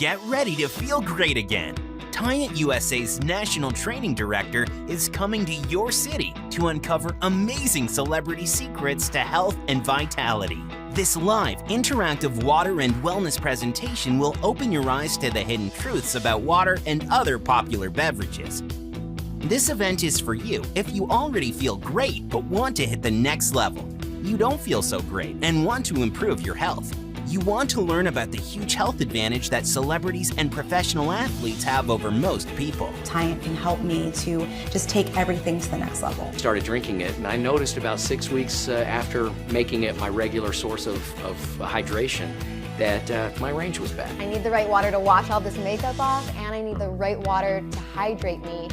Get ready to feel great again. Tient USA's National Training Director is coming to your city to uncover amazing celebrity secrets to health and vitality. This live, interactive water and wellness presentation will open your eyes to the hidden truths about water and other popular beverages. This event is for you if you already feel great but want to hit the next level. You don't feel so great and want to improve your health. You want to learn about the huge health advantage that celebrities and professional athletes have over most people. Tient can help me to just take everything to the next level. Started drinking it, and I noticed about 6 weeks after making it my regular source of hydration that my range was back. I need the right water to wash all this makeup off, and I need the right water to hydrate me,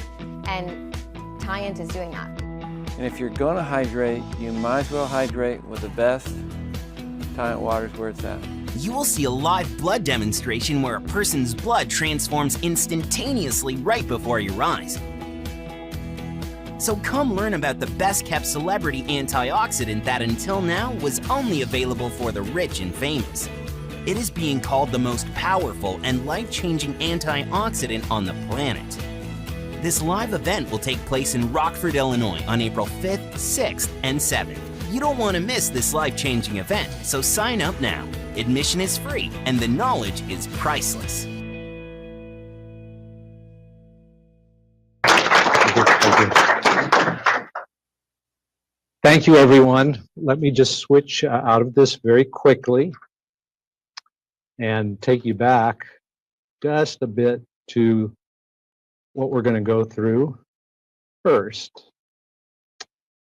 and Tient is doing that. And if you're going to hydrate, you might as well hydrate with the best. Tient water's where it's at. You will see a live blood demonstration where a person's blood transforms instantaneously right before your eyes. So come learn about the best-kept celebrity antioxidant that until now was only available for the rich and famous. It is being called the most powerful and life-changing antioxidant on the planet. This live event will take place in Rockford, Illinois on April 5th, 6th, and 7th. You don't want to miss this life-changing event, so sign up now. Admission is free, and the knowledge is priceless. Thank you, everyone. Let me just switch out of this very quickly and take you back just a bit to what we're going to go through first.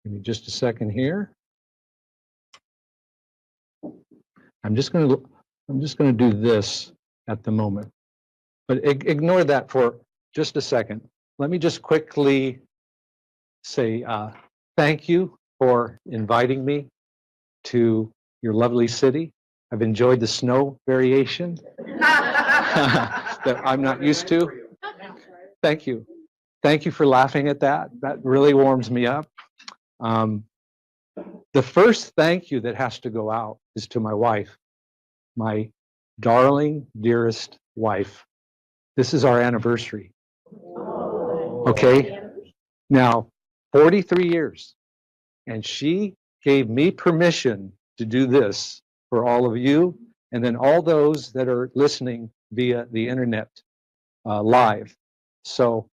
Give me just a second here. I'm just going to do this at the moment, but ignore that for just a second. Let me just quickly say thank you for inviting me to your lovely city. I've enjoyed the snow variation that I'm not used to. Thank you. Thank you for laughing at that. That really warms me up. The first thank you that has to go out is to my wife, my darling, dearest wife. This is our anniversary. Okay? Now, 43 years. And she gave me permission to do this for all of you, and then all those that are listening via the internet live. So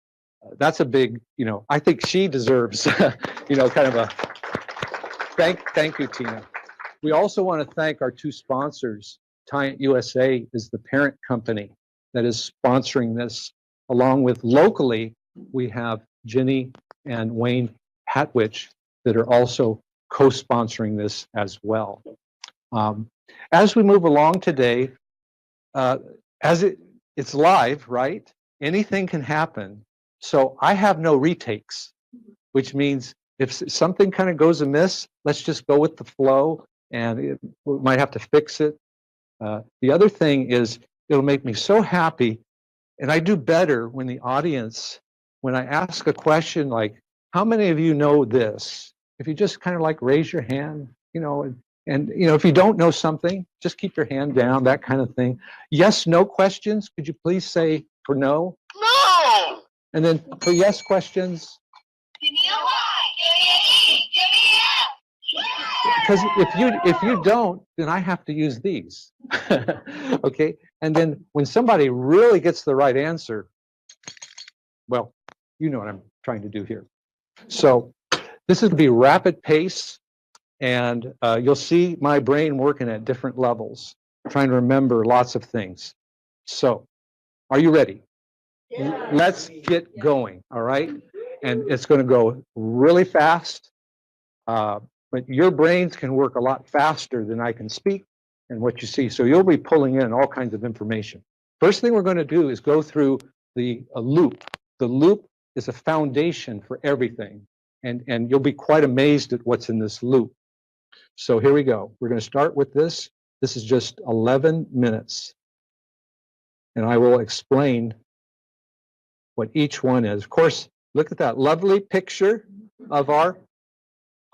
that's a big, I think she deserves, kind of a thank you, Tina. We also want to thank our two sponsors. Tient USA is the parent company that is sponsoring this, along with locally, we have Ginny and Wayne Hatwich that are also co-sponsoring this as well. As we move along today, it's live, right? Anything can happen. So I have no retakes, which means if something kind of goes amiss, let's just go with the flow, and we might have to fix it. The other thing is, it'll make me so happy, and I do better when the audience, when I ask a question like, how many of you know this? If you just kind of like raise your hand, and if you don't know something, just keep your hand down, that kind of thing. Yes, no questions. Could you please say for no? No! And then for yes questions? Give me a Y, give me an E, give me a F. Because if you don't, then I have to use these. Okay? And then when somebody really gets the right answer, well, you know what I'm trying to do here. So this is going to be rapid pace, and you'll see my brain working at different levels, trying to remember lots of things. So, are you ready? Yeah. Let's get going, all right? And it's going to go really fast, but your brains can work a lot faster than I can speak and what you see. So you'll be pulling in all kinds of information. First thing we're going to do is go through the loop. The loop is a foundation for everything, and you'll be quite amazed at what's in this loop. So here we go. We're going to start with this. This is just 11 minutes, and I will explain what each one is. Of course, look at that lovely picture of our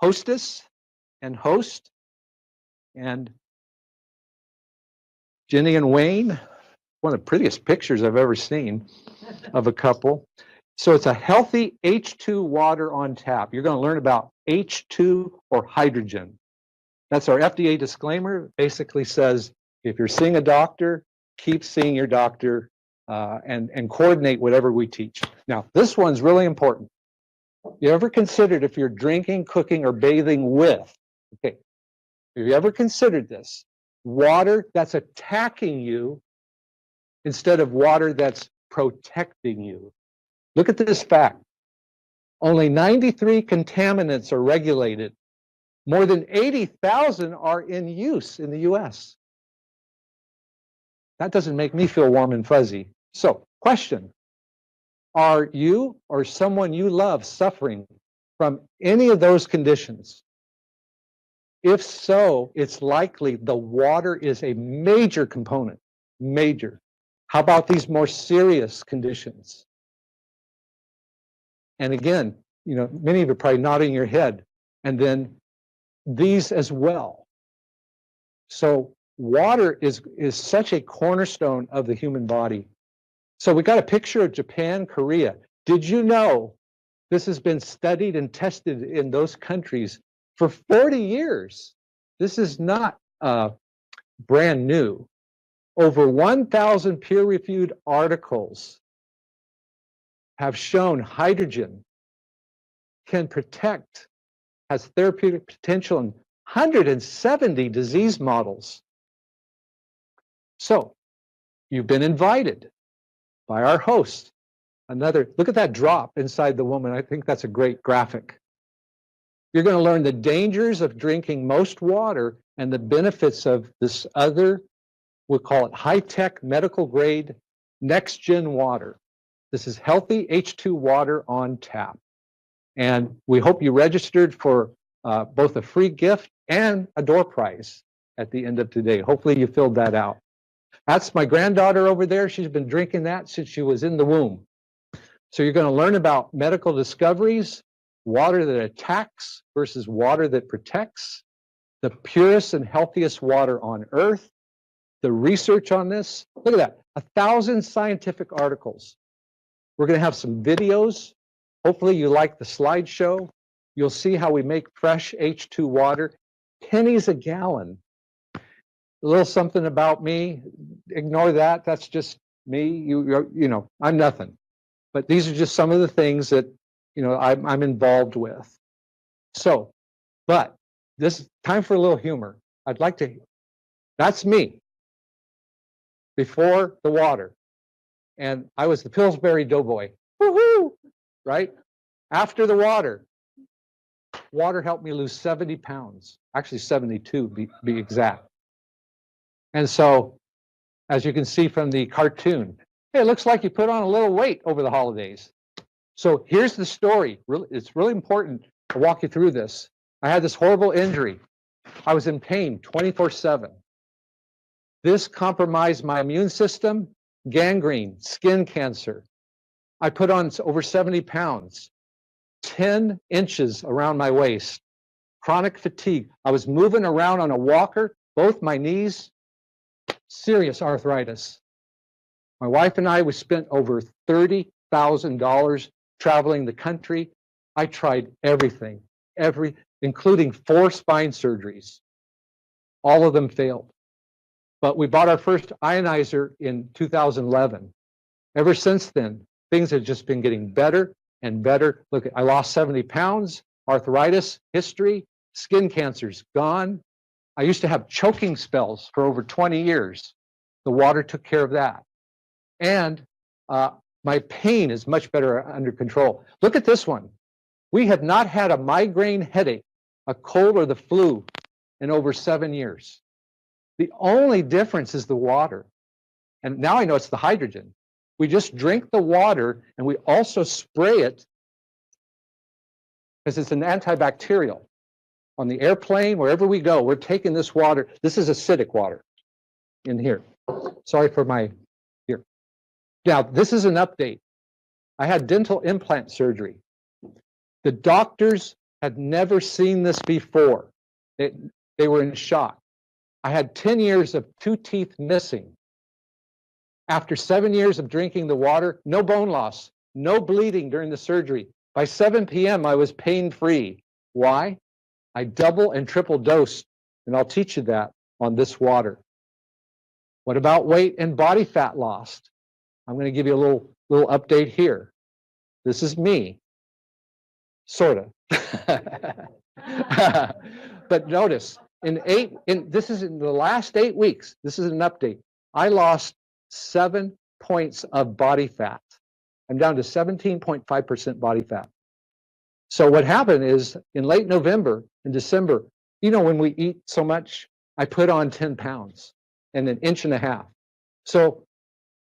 hostess and host, and Ginny and Wayne one of the prettiest pictures I've ever seen of a couple. So it's a healthy H2 water on tap. You're going to learn about H2 or hydrogen. That's our FDA disclaimer. Basically says, if you're seeing a doctor, keep seeing your doctor and coordinate whatever we teach. Now, this one's really important. You ever considered if you're drinking, cooking, or bathing with, okay, have you ever considered this? Water that's attacking you instead of water that's protecting you. Look at this fact. Only 93 contaminants are regulated. More than 80,000 are in use in the US. That doesn't make me feel warm and fuzzy. So, question. Are you or someone you love suffering from any of those conditions? If so, it's likely the water is a major component. Major. How about these more serious conditions? And again, you know, many of you are probably nodding your head. And then these as well. So water is such a cornerstone of the human body. So we got a picture of Japan, Korea. Did you know this has been studied and tested in those countries for 40 years? This is not brand new. Over 1,000 peer-reviewed articles have shown hydrogen can protect, has therapeutic potential in 170 disease models. So you've been invited by our host. Another, look at that drop inside the woman. I think that's a great graphic. You're going to learn the dangers of drinking most water and the benefits of this other, we'll call it high-tech medical grade next-gen water. This is healthy H2 water on tap. And we hope you registered for both a free gift and a door prize at the end of today. Hopefully you filled that out. That's my granddaughter over there. She's been drinking that since she was in the womb. So you're going to learn about medical discoveries, water that attacks versus water that protects, the purest and healthiest water on earth, the research on this. Look at that, 1,000 scientific articles. We're going to have some videos. Hopefully you like the slideshow. You'll see how we make fresh H2 water, pennies a gallon. A little something about me, ignore that, that's just me, you know, I'm nothing. But these are just some of the things that, you know, I'm involved with. So, but this time for a little humor. I'd like to, that's me before the water. And I was the Pillsbury Doughboy, woohoo, right? After the water helped me lose 70 pounds, actually 72 be exact. And so, as you can see from the cartoon, hey, it looks like you put on a little weight over the holidays. So here's the story. It's really important to walk you through this. I had this horrible injury. I was in pain 24/7. This compromised my immune system, gangrene, skin cancer. I put on over 70 pounds, 10 inches around my waist, chronic fatigue. I was moving around on a walker, both my knees, serious arthritis. My wife and I, we spent over $30,000 traveling the country. I tried everything, including 4 spine surgeries. All of them failed. But we bought our first ionizer in 2011. Ever since then, things have just been getting better and better. Look, I lost 70 pounds, arthritis, history, skin cancer's gone. I used to have choking spells for over 20 years. The water took care of that. And my pain is much better under control. Look at this one. We have not had a migraine headache, a cold or the flu in over 7 years. The only difference is the water. And now I know it's the hydrogen. We just drink the water and we also spray it because it's an antibacterial. On the airplane, wherever we go, we're taking this water. This is acidic water in here. Sorry for my here. Now, this is an update. I had dental implant surgery. The doctors had never seen this before. They were in shock. I had 10 years of 2 teeth missing. After 7 years of drinking the water, no bone loss, no bleeding during the surgery. By 7 p.m., I was pain-free. Why? I double and triple dosed, and I'll teach you that on this water. What about weight and body fat lost? I'm going to give you a little update here. This is me, sort of. But notice, this is in the last 8 weeks, this is an update. I lost 7 points of body fat. I'm down to 17.5% body fat. So what happened is in late November and December, you know, when we eat so much, I put on 10 pounds and an inch and a half. So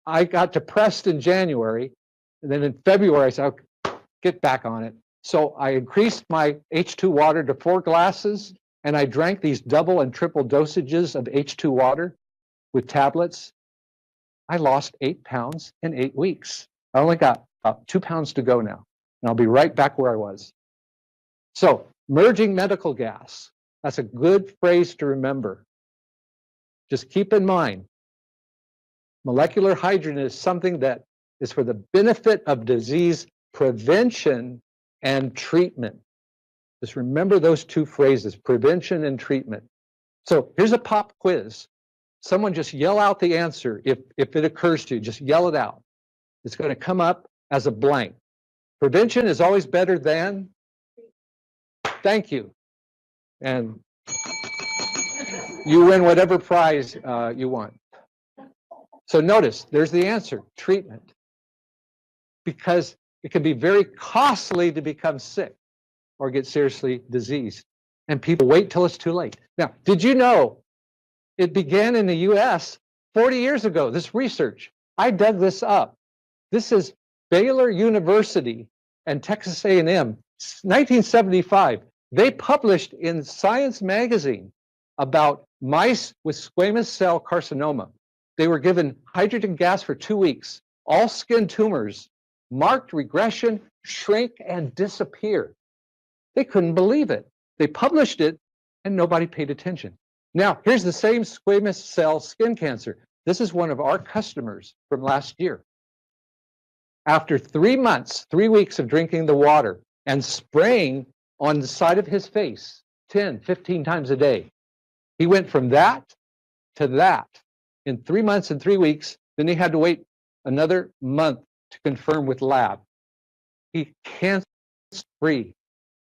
I got depressed in January, and then in February I said, I'll get back on it. So I increased my H2 water to 4 glasses, and I drank these double and triple dosages of H2 water with tablets. I lost 8 pounds in 8 weeks. I only got about 2 pounds to go now, and I'll be right back where I was. So merging medical gas, that's a good phrase to remember. Just keep in mind, molecular hydrogen is something that is for the benefit of disease prevention and treatment. Just remember those 2 phrases, prevention and treatment. So here's a pop quiz. Someone just yell out the answer if it occurs to you, just yell it out. It's going to come up as a blank. Prevention is always better than? Thank you. And you win whatever prize you want. So notice, there's the answer, treatment. Because it can be very costly to become sick or get seriously diseased. And people wait till it's too late. Now, did you know it began in the US 40 years ago, this research? I dug this up. This is Baylor University and Texas A&M, 1975. They published in Science magazine about mice with squamous cell carcinoma. They were given hydrogen gas for 2 weeks. All skin tumors marked regression, shrink, and disappear. They couldn't believe it. They published it, and nobody paid attention. Now, here's the same squamous cell skin cancer. This is one of our customers from last year. After 3 months, 3 weeks of drinking the water and spraying on the side of his face 10, 15 times a day, he went from that to that in 3 months and 3 weeks. Then he had to wait another month to confirm with lab. He cancer-free.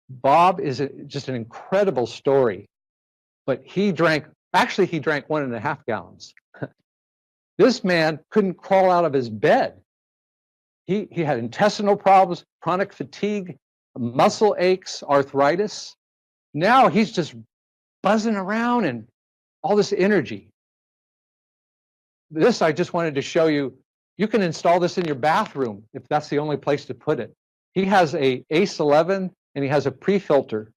Bob is just an incredible story, but he drank 1.5 gallons. This man couldn't crawl out of his bed. He had intestinal problems, chronic fatigue, muscle aches, arthritis. Now he's just buzzing around and all this energy. This I just wanted to show you. You can install this in your bathroom if that's the only place to put it. He has a ACE 11 and he has a pre-filter.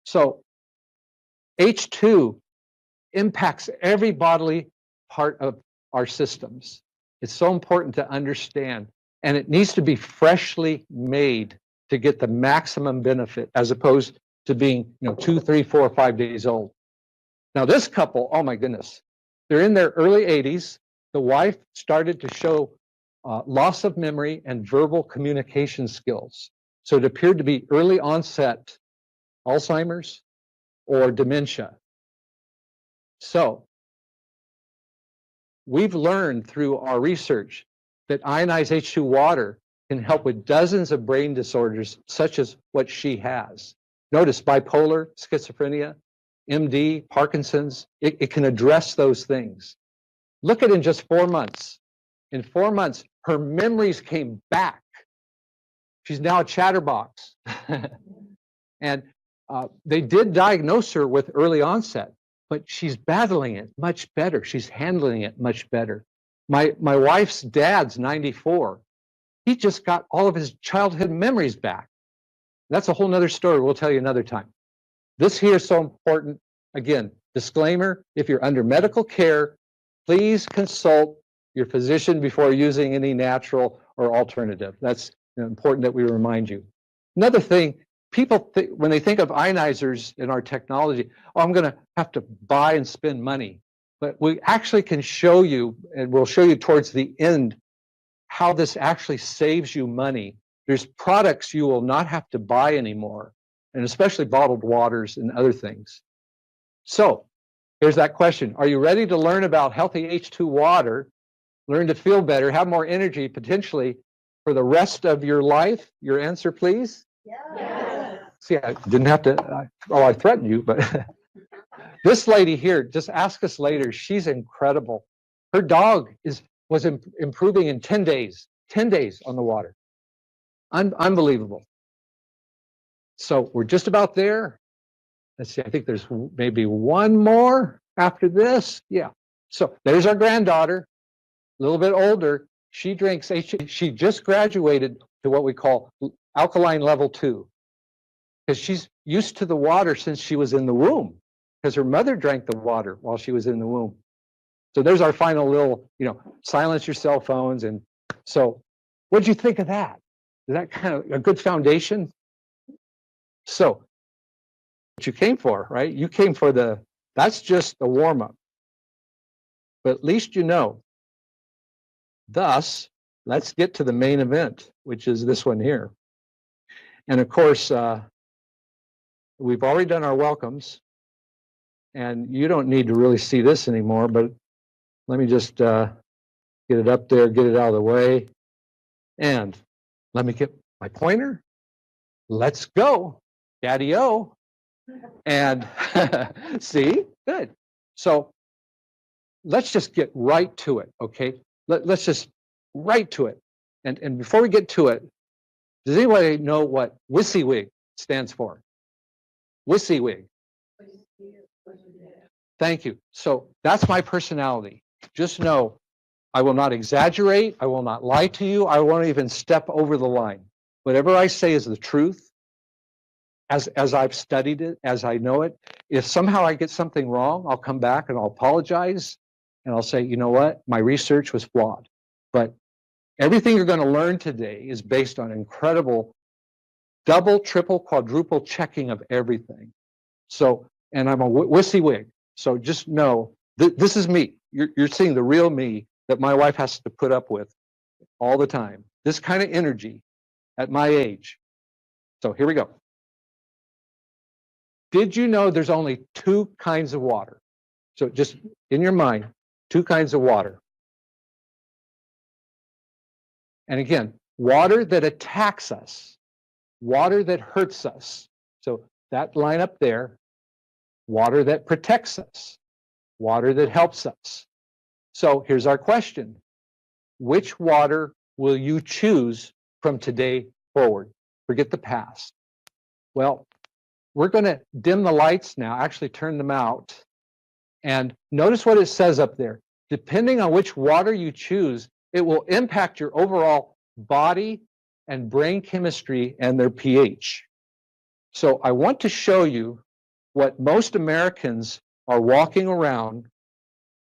So H2 impacts every bodily part of our systems. It's so important to understand, and it needs to be freshly made to get the maximum benefit, as opposed to being 2, 3, 4, 5 days old. Now this couple, oh my goodness, they're in their early 80s. The wife started to show loss of memory and verbal communication skills. So it appeared to be early onset Alzheimer's or dementia. So we've learned through our research that ionized H2 water can help with dozens of brain disorders, such as what she has. Notice bipolar, schizophrenia, MD, Parkinson's. It can address those things. Look at it in just 4 months. In 4 months, her memories came back. She's now a chatterbox. And they did diagnose her with early onset, but she's battling it much better. She's handling it much better. My wife's dad's 94. He just got all of his childhood memories back. That's a whole nother story we'll tell you another time. This here is so important. Again, disclaimer, if you're under medical care, please consult your physician before using any natural or alternative. That's important that we remind you. Another thing, people, when they think of ionizers in our technology, oh, I'm going to have to buy and spend money. But we actually can show you, and we'll show you towards the end, how this actually saves you money. There's products you will not have to buy anymore, and especially bottled waters and other things. So here's that question. Are you ready to learn about healthy H2 water, learn to feel better, have more energy potentially for the rest of your life? Your answer, please? Yes. See, I didn't have to, I threatened you, but this lady here, just ask us later. She's incredible. Her dog was improving in 10 days on the water. Unbelievable. So we're just about there. Let's see, I think there's maybe one more after this. Yeah. So there's our granddaughter, a little bit older. She drinks, she just graduated to what we call alkaline level 2, because she's used to the water since she was in the womb, because her mother drank the water while she was in the womb. So there's our final little, silence your cell phones. And so what'd you think of that? Is that kind of a good foundation? So what you came for, right? You came for that's just a warm-up. But at least you know. Thus, let's get to the main event, which is this one here. And of course, we've already done our welcomes, and you don't need to really see this anymore, but let me just get it up there, get it out of the way. And let me get my pointer. Let's go, Daddy-O. And see, good. So let's just get right to it, okay? Let's just right to it. And before we get to it, does anybody know what WYSIWYG stands for? WYSIWYG. Thank you. So that's my personality. Just know I will not exaggerate. I will not lie to you. I won't even step over the line. Whatever I say is the truth, as I've studied it, as I know it. If somehow I get something wrong, I'll come back and I'll apologize. And I'll say, you know what? My research was flawed. But everything you're going to learn today is based on incredible double, triple, quadruple checking of everything. So, and I'm a WYSIWYG. So just know, this is me. You're seeing the real me that my wife has to put up with all the time. This kind of energy at my age. So here we go. Did you know there's only 2 kinds of water? So just in your mind, 2 kinds of water. And again, water that attacks us, water that hurts us. So that line up there, water that protects us, water that helps us. So here's our question. Which water will you choose from today forward? Forget the past. Well, we're going to dim the lights now, actually turn them out. And notice what it says up there. Depending on which water you choose, it will impact your overall body and brain chemistry and their pH. So I want to show you what most Americans are walking around,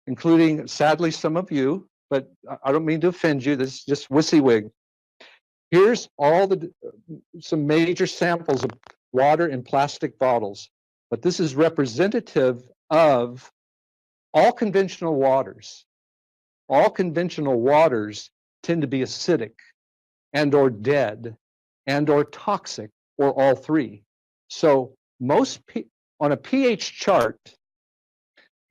including, sadly, some of you, but I don't mean to offend you. This is just WYSIWYG. Here's some major samples of water in plastic bottles, but this is representative of all conventional waters. All conventional waters tend to be acidic and or dead and or toxic, or all 3. So on a pH chart,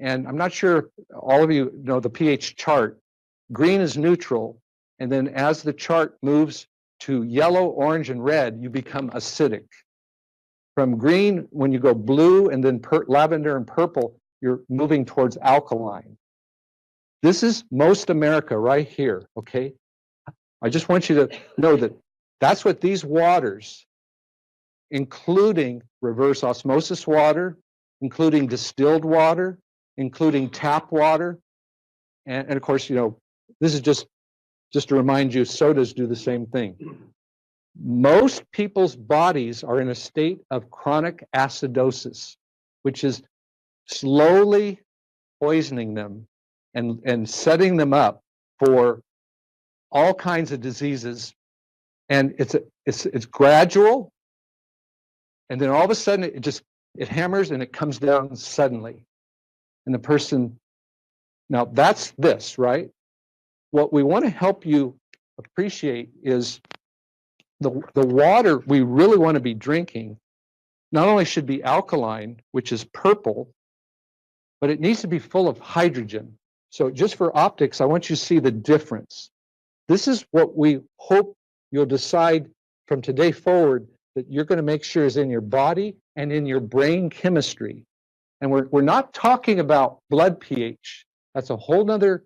and I'm not sure all of you know the pH chart, green is neutral, and then as the chart moves to yellow, orange, and red, you become acidic. From green, when you go blue and then lavender and purple, you're moving towards alkaline. This is most America right here, okay? I just want you to know that that's what these waters, including reverse osmosis water, including distilled water, including tap water, and of course, this is just to remind you, sodas do the same thing. Most people's bodies are in a state of chronic acidosis, which is slowly poisoning them and setting them up for all kinds of diseases. And it's gradual, and then all of a sudden it hammers and it comes down suddenly, and the person Now that's this, right? What we want to help you appreciate is the water we really want to be drinking not only should be alkaline, which is purple, but it needs to be full of hydrogen. So just for optics, I want you to see the difference. This is what we hope you'll decide from today forward that you're going to make sure is in your body and in your brain chemistry. And we're not talking about blood pH. That's a whole nother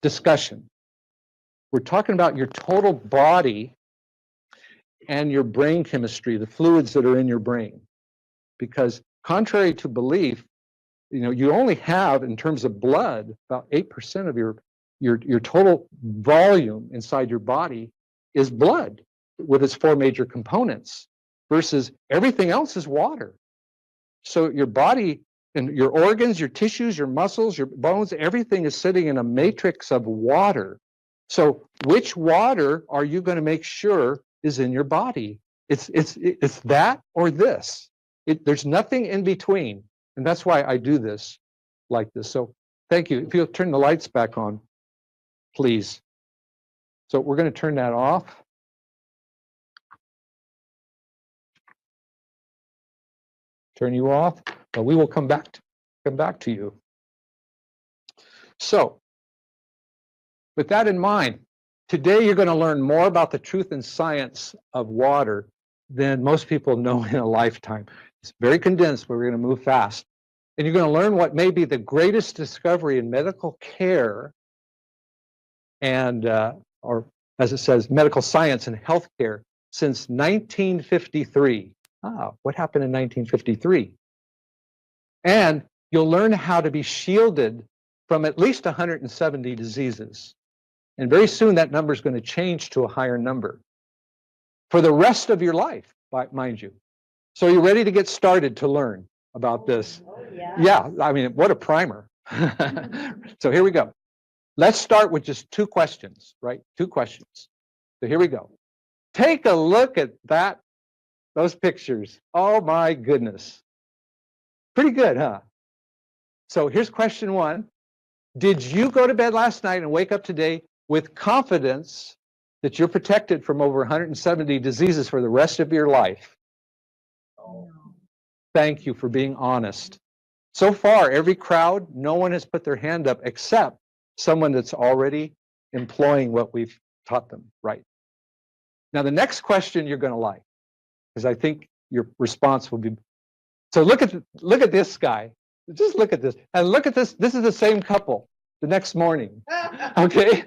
discussion. We're talking about your total body and your brain chemistry, the fluids that are in your brain. Because contrary to belief, you only have, in terms of blood, about 8% of your total volume inside your body is blood with its 4 major components, versus everything else is water. So your body and your organs, your tissues, your muscles, your bones, everything is sitting in a matrix of water. So which water are you going to make sure is in your body? It's that or this. There's nothing in between. And that's why I do this like this. So thank you. If you'll turn the lights back on, please. So we're going to turn that off. Turn you off, but we will come back to you. So with that in mind, today you're going to learn more about the truth and science of water than most people know in a lifetime. It's very condensed, but we're going to move fast. And you're going to learn what may be the greatest discovery in medical care and, or as it says, medical science and healthcare since 1953. What happened in 1953? And you'll learn how to be shielded from at least 170 diseases. And very soon that number is going to change to a higher number for the rest of your life, mind you. So you're ready to get started to learn about this? Yeah, I mean, what a primer. So here we go. Let's start with just 2 questions, right? 2 questions. So here we go. Take a look at those pictures. Oh my goodness. Pretty good, huh? So here's question 1. Did you go to bed last night and wake up today with confidence that you're protected from over 170 diseases for the rest of your life? Thank you for being honest. So far, every crowd, no one has put their hand up except someone that's already employing what we've taught them, right? Now, the next question you're going to like, because I think your response will be, so look at this guy. Just look at this. And look at this. This is the same couple the next morning. Okay?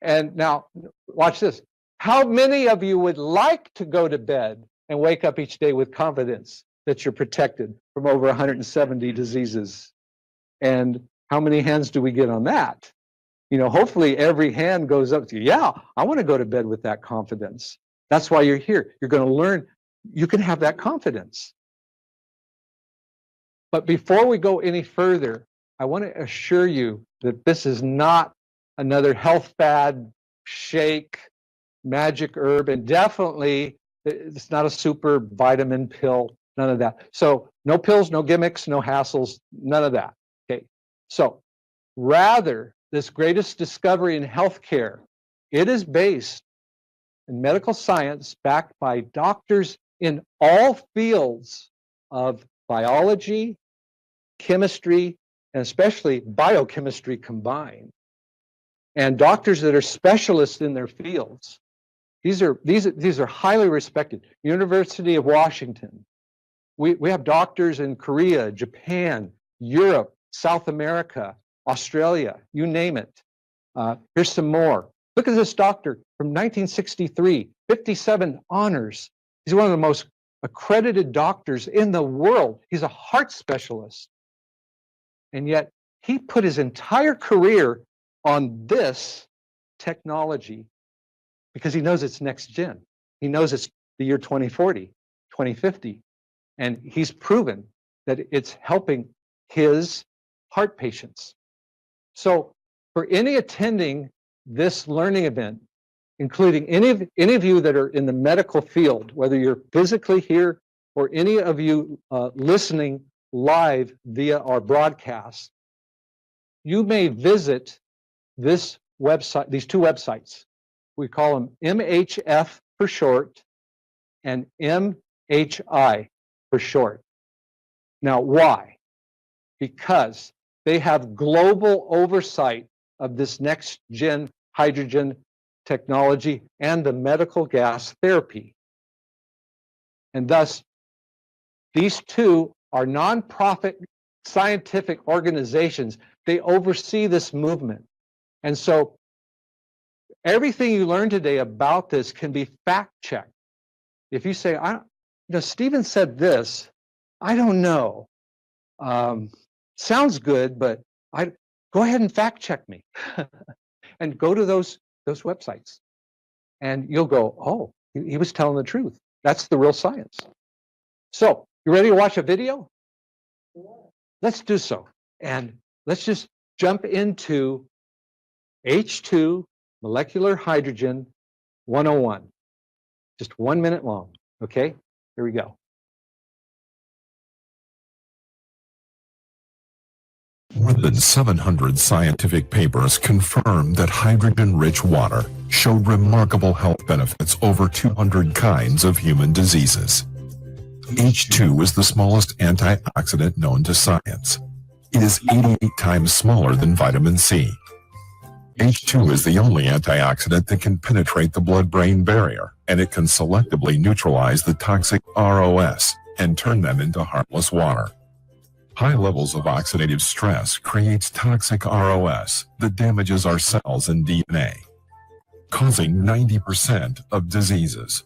And now, watch this. How many of you would like to go to bed and wake up each day with confidence that you're protected from over 170 diseases? And how many hands do we get on that? Hopefully every hand goes up to you. Yeah, I want to go to bed with that confidence. That's why you're here. You're going to learn you can have that confidence. But before we go any further, I want to assure you that this is not another health fad, shake, magic herb, and definitely it's not a super vitamin pill, none of that. So no pills, no gimmicks, no hassles, none of that. Okay. So rather, this greatest discovery in healthcare, it is based in medical science backed by doctors in all fields of biology, chemistry, and especially biochemistry combined. And doctors that are specialists in their fields. These are highly respected. University of Washington. We have doctors in Korea, Japan, Europe, South America, Australia, you name it. Here's some more. Look at this doctor from 1963, 57 honors. He's one of the most accredited doctors in the world. He's a heart specialist. And yet he put his entire career on this technology because he knows it's next gen. He knows it's the year 2040, 2050. And he's proven that it's helping his heart patients. So for any attending this learning event, including any of you that are in the medical field, whether you're physically here or any of you listening live via our broadcast, you may visit this website, these two websites. We call them MHF for short and MHI for short. Now, why? Because they have global oversight of this next gen hydrogen technology and the medical gas therapy. And thus, these two are nonprofit scientific organizations. They oversee this movement. And so everything you learn today about this can be fact checked. If you say, Stephen said this, I don't know. Sounds good, but go ahead and fact check me. And go to those websites. And you'll go, oh, he was telling the truth. That's the real science. So, you ready to watch a video? Let's do so. And let's just jump into H2 molecular hydrogen 101. Just 1 minute long. Okay, here we go. More than 700 scientific papers confirm that hydrogen-rich water showed remarkable health benefits over 200 kinds of human diseases. H2 is the smallest antioxidant known to science. It is 88 times smaller than vitamin C. H2 is the only antioxidant that can penetrate the blood-brain barrier, and it can selectively neutralize the toxic ROS and turn them into harmless water. High levels of oxidative stress creates toxic ROS that damages our cells and DNA, causing 90% of diseases.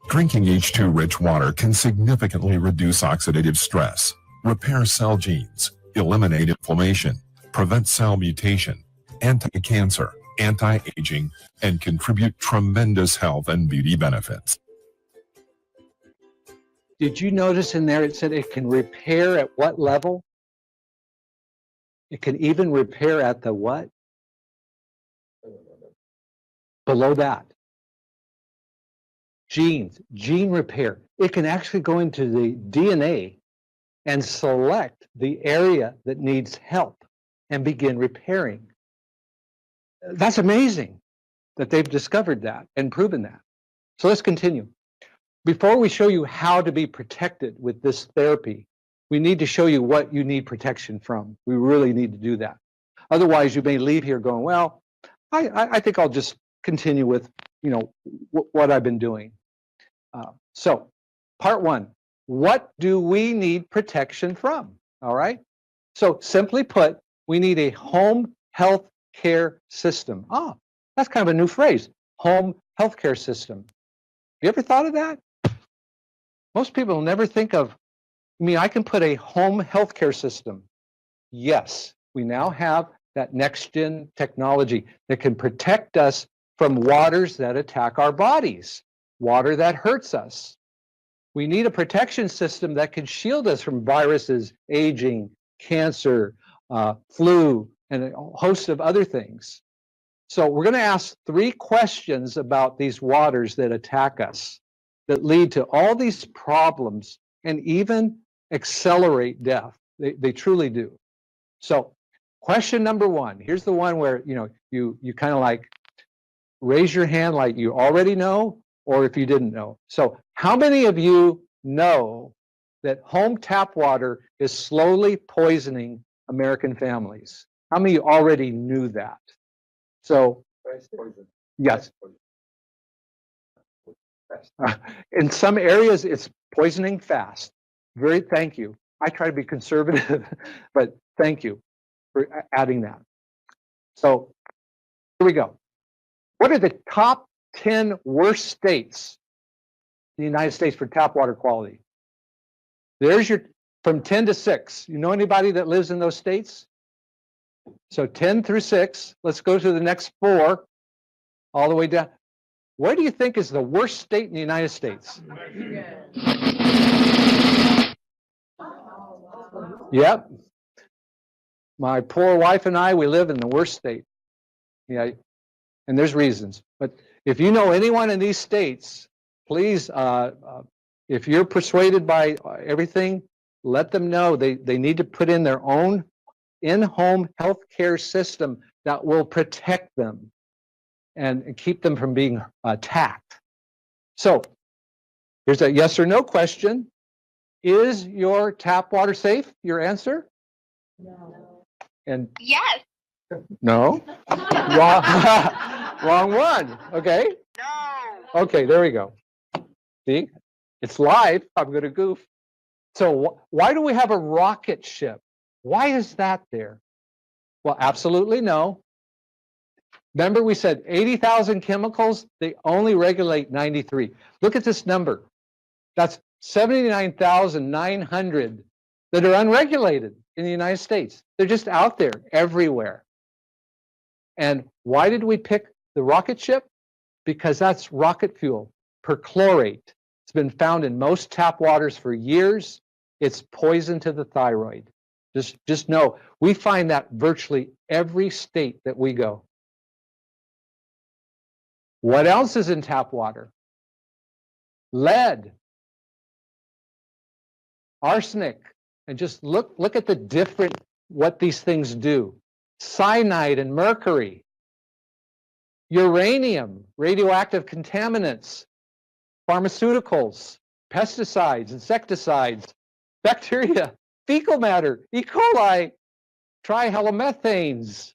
Drinking H2-rich water can significantly reduce oxidative stress, repair cell genes, eliminate inflammation, prevent cell mutation, anti-cancer, anti-aging, and contribute tremendous health and beauty benefits. Did you notice in there it said it can repair at what level? It can even repair at the what? Below that. Genes, gene repair. It can actually go into the DNA and select the area that needs help and begin repairing. That's amazing that they've discovered that and proven that. So let's continue. Before we show you how to be protected with this therapy, we need to show you what you need protection from. We really need to do that. Otherwise, you may leave here going, well, I think I'll just continue with, what I've been doing. So, part one, what do we need protection from? All right. So, simply put, we need a home health care system. Ah, that's kind of a new phrase, home health care system. You ever thought of that? Most people never think of, I can put a home healthcare system. Yes, we now have that next-gen technology that can protect us from waters that attack our bodies, water that hurts us. We need a protection system that can shield us from viruses, aging, cancer, flu, and a host of other things. So we're going to ask 3 questions about these waters that attack us, that lead to all these problems and even accelerate death. They truly do. So question number 1, here's the one where you kind of like raise your hand like you already know, or if you didn't know. So how many of you know that home tap water is slowly poisoning American families? How many of you already knew that? So yes. In some areas, it's poisoning fast. Thank you. I try to be conservative, but thank you for adding that. So here we go. What are the top 10 worst states in the United States for tap water quality? There's your, from 10 to 6. You know anybody that lives in those states? So 10 through 6. Let's go to the next 4, all the way down. Where do you think is the worst state in the United States? Yep. My poor wife and I, we live in the worst state. Yeah, and there's reasons. But if you know anyone in these states, please, if you're persuaded by everything, let them know they need to put in their own in-home healthcare system that will protect them and keep them from being attacked. So here's a yes or no question. Is your tap water safe? Your answer? No. And Yes. no? Wrong, wrong one. Okay. No. Okay, there we go. See, it's live. I'm going to goof. So why do we have a rocket ship? Why is that there? Well, absolutely no. Remember we said 80,000 chemicals, they only regulate 93. Look at this number. That's 79,900 that are unregulated in the United States. They're just out there everywhere. And why did we pick the rocket ship? Because that's rocket fuel, perchlorate. It's been found in most tap waters for years. It's poison to the thyroid. Just know, we find that virtually every state that we go. What else is in tap water? Lead, arsenic, and just look at the different, what these things do. Cyanide and mercury, uranium, radioactive contaminants, pharmaceuticals, pesticides, insecticides, bacteria, fecal matter, E. coli, trihalomethanes,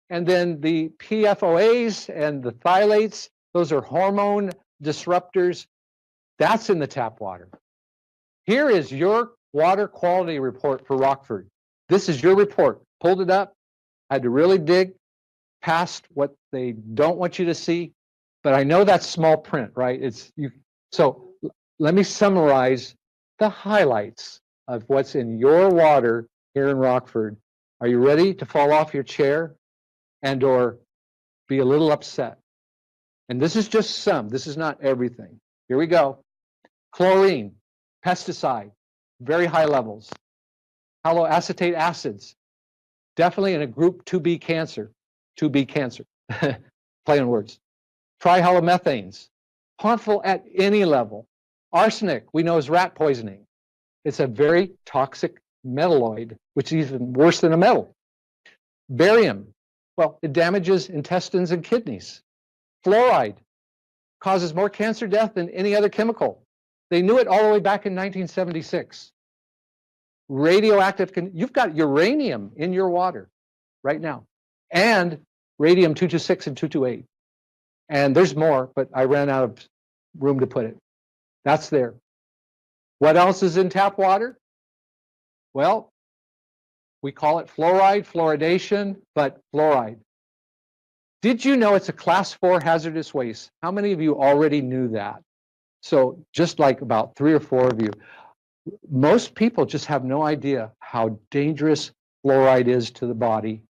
and then the PFOAs and the phthalates, those are hormone disruptors. That's in the tap water. Here is your water quality report for Rockford. This is your report. Pulled it up. I had to really dig past what they don't want you to see, but I know that's small print, right? So let me summarize the highlights of what's in your water here in Rockford. Are you ready to fall off your chair and or be a little upset? And this is just some. This is not everything. Here we go. Chlorine, pesticide, very high levels. Haloacetate acids, definitely in a group 2B cancer. 2B cancer. Play on words. Trihalomethanes, harmful at any level. Arsenic, we know is rat poisoning. It's a very toxic metalloid, which is even worse than a metal. Barium, well, it damages intestines and kidneys. Fluoride causes more cancer death than any other chemical. They knew it all the way back in 1976. Radioactive, you've got uranium in your water right now, and radium-226 and 228. And there's more, but I ran out of room to put it. That's there. What else is in tap water? Well, we call it fluoride, fluoridation, but fluoride. Did you know it's a class 4 hazardous waste? How many of you already knew that? So just like about 3 or 4 of you. Most people just have no idea how dangerous fluoride is to the body.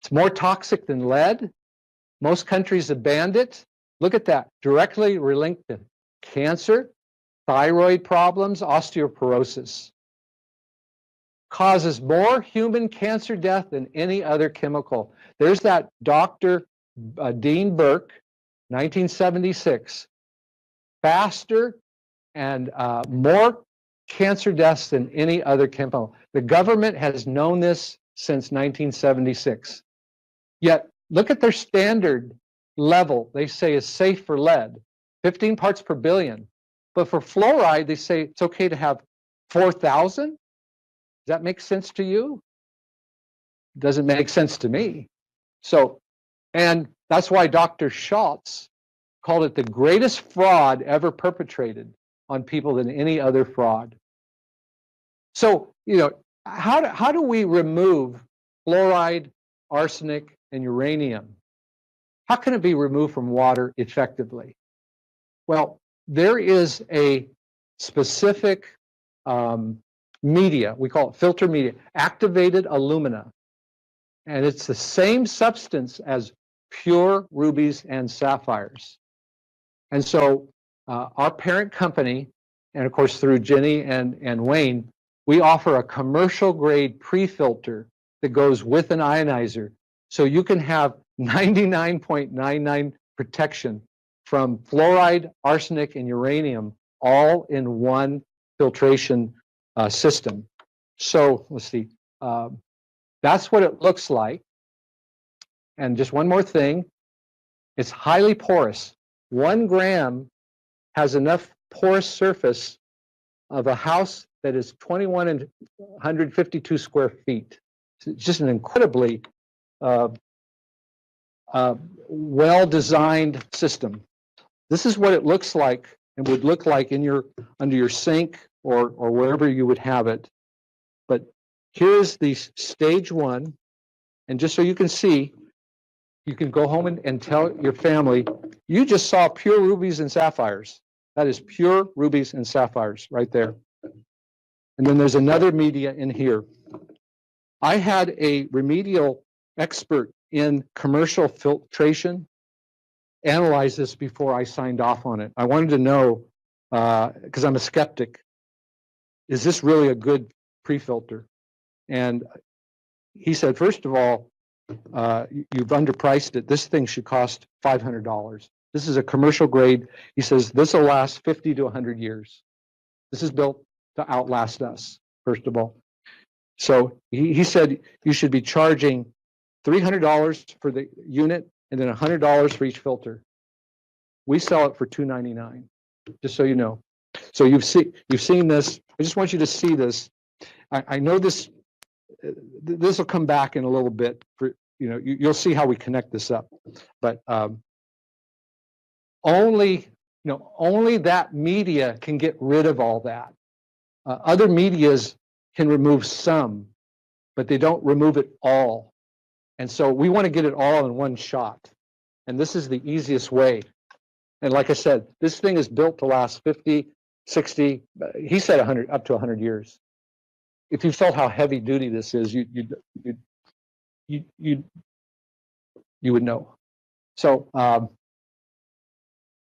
It's more toxic than lead. Most countries have banned it. Look at that, directly linked to cancer, thyroid problems, osteoporosis. Causes more human cancer death than any other chemical. There's that Dr. Dean Burke, 1976. Faster and more cancer deaths than any other chemical. The government has known this since 1976. Yet, look at their standard level they say is safe for lead, 15 parts per billion. But for fluoride, they say it's okay to have 4,000. Does that make sense to you? Doesn't make sense to me. So, and that's why Dr. Schultz called it the greatest fraud ever perpetrated on people than any other fraud. So, you know, how do we remove fluoride, arsenic, and uranium? How can it be removed from water effectively? Well, there is a specific media, we call it filter media, activated alumina. And it's the same substance as pure rubies and sapphires. And so our parent company, and of course through Jenny and Wayne, we offer a commercial grade pre-filter that goes with an ionizer. So you can have 99.99 protection from fluoride, arsenic, and uranium all in one filtration system. So let's see. That's what it looks like. And just one more thing. It's highly porous. 1 gram has enough porous surface of a house that is 2,152 square feet. It's just an incredibly well-designed system. This is what it looks like and would look like in your under your sink or wherever you would have it. But here's the stage 1, and just so you can see, you can go home and tell your family, you just saw pure rubies and sapphires. That is pure rubies and sapphires right there. And then there's another media in here. I had a remedial expert in commercial filtration analyze this before I signed off on it. I wanted to know, because I'm a skeptic, is this really a good pre-filter? And he said, first of all, you've underpriced it. This thing should cost $500. This is a commercial grade. He says this will last 50 to 100 years. This is built to outlast us, first of all. So he said you should be charging $300 for the unit and then $100 for each filter. We sell it for $299, just so you know. So you've seen this. I just want you to see this. I know this will come back in a little bit. For you'll see how we connect this up. But only that media can get rid of all that. Other medias can remove some, but they don't remove it all. And so we want to get it all in one shot. And this is the easiest way. And like I said, this thing is built to last 50, 60, he said 100, up to 100 years. If you felt how heavy duty this is, you would know. So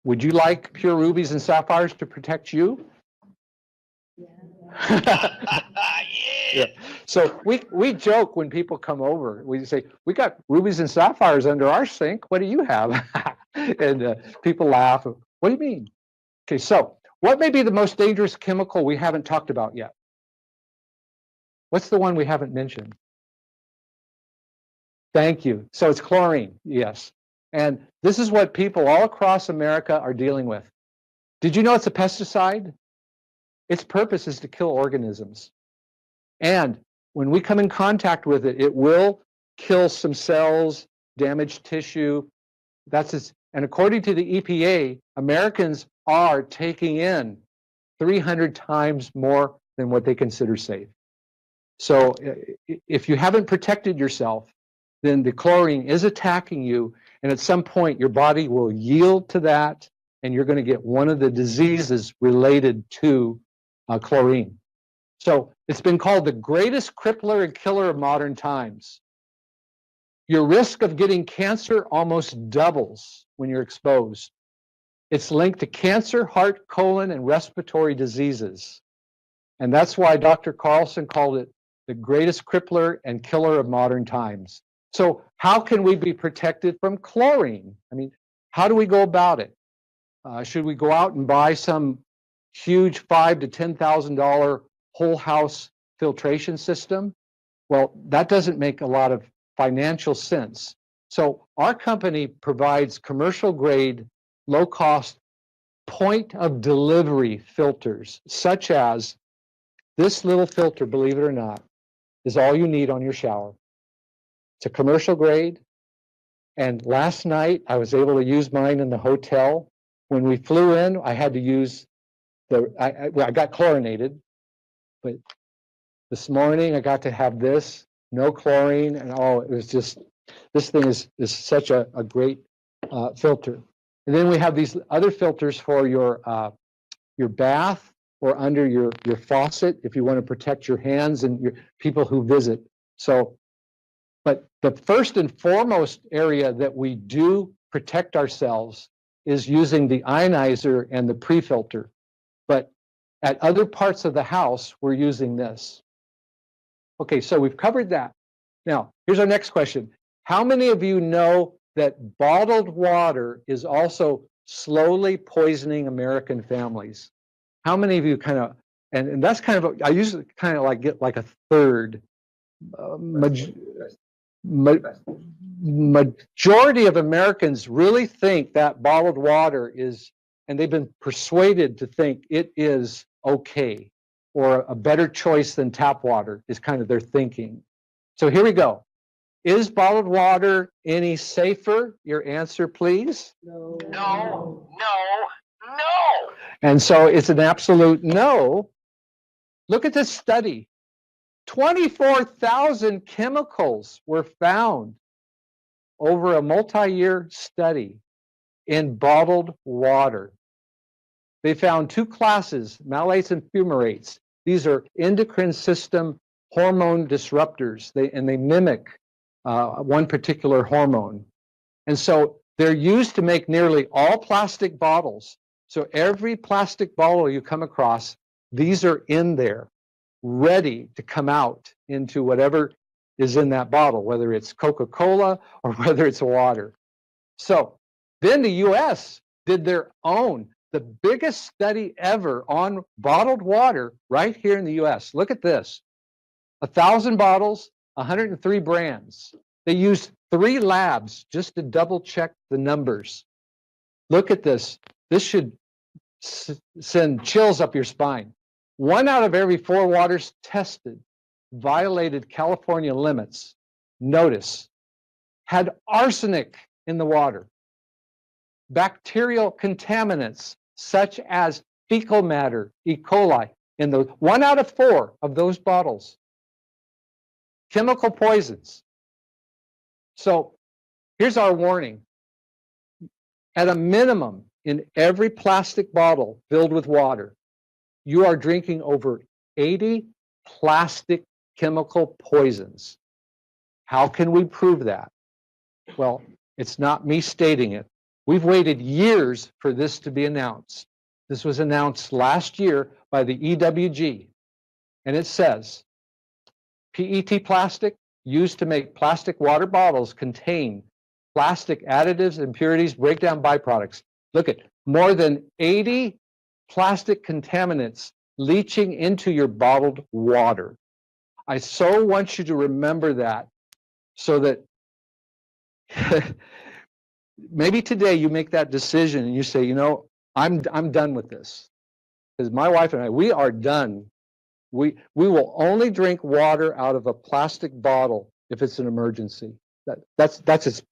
would you like pure rubies and sapphires to protect you? Yeah. So we joke when people come over. We say, we got rubies and sapphires under our sink. What do you have? And people laugh. What do you mean? Okay, so what may be the most dangerous chemical we haven't talked about yet? What's the one we haven't mentioned? Thank you. So it's chlorine, yes. And this is what people all across America are dealing with. Did you know it's a pesticide? Its purpose is to kill organisms. And when we come in contact with it, it will kill some cells, damage tissue. And according to the EPA, Americans are taking in 300 times more than what they consider safe. So if you haven't protected yourself, then the chlorine is attacking you, and at some point your body will yield to that, and you're going to get one of the diseases related to chlorine. So it's been called the greatest crippler and killer of modern times. Your risk of getting cancer almost doubles when you're exposed. It's linked to cancer, heart, colon, and respiratory diseases. And that's why Dr. Carlson called it the greatest crippler and killer of modern times. So how can we be protected from chlorine? I mean, how do we go about it? Should we go out and buy some huge $5,000 to $10,000 whole house filtration system? Well, that doesn't make a lot of financial sense. So our company provides commercial grade, low cost, point of delivery filters, such as this little filter, believe it or not, is all you need on your shower. It's a commercial grade. And last night I was able to use mine in the hotel. When we flew in, I had to use I got chlorinated, but this morning I got to have this, no chlorine, and it was just, this thing is such a great filter. And then we have these other filters for your bath or under your faucet if you want to protect your hands and your people who visit. So, but the first and foremost area that we do protect ourselves is using the ionizer and the pre-filter. But at other parts of the house, we're using this. Okay, so we've covered that. Now, here's our next question. How many of you know that bottled water is also slowly poisoning American families? How many of you kind of And that's kind of, I usually kind of like get like a third. Majority of Americans really think that bottled water is, and they've been persuaded to think it is okay, or a better choice than tap water is kind of their thinking. So here we go. Is bottled water any safer? Your answer, please. No. No. No. No. And so it's an absolute no. Look at this study. 24,000 chemicals were found over a multi-year study in bottled water. They found two classes, malates and fumarates. These are endocrine system hormone disruptors, and they mimic one particular hormone. And so they're used to make nearly all plastic bottles. So every plastic bottle you come across, these are in there, ready to come out into whatever is in that bottle, whether it's Coca-Cola or whether it's water. So then the US did their own, the biggest study ever on bottled water right here in the US. Look at this. 1,000 bottles, 103 brands. They used 3 labs just to double check the numbers. Look at this. This should send chills up your spine. 1 out of every 4 waters tested violated California limits. Notice, had arsenic in the water, bacterial contaminants such as fecal matter, E. coli, in the 1 out of 4 of those bottles. Chemical poisons. So here's our warning. At a minimum, in every plastic bottle filled with water, you are drinking over 80 plastic chemical poisons. How can we prove that? Well, it's not me stating it. We've waited years for this to be announced. This was announced last year by the EWG, and it says, PET plastic used to make plastic water bottles contain plastic additives, impurities, breakdown byproducts. Look at more than 80 plastic contaminants leaching into your bottled water. I so want you to remember that, so that maybe today you make that decision and you say, you know, I'm done with this. Because my wife and I, we are done. We will only drink water out of a plastic bottle if it's an emergency. That's its,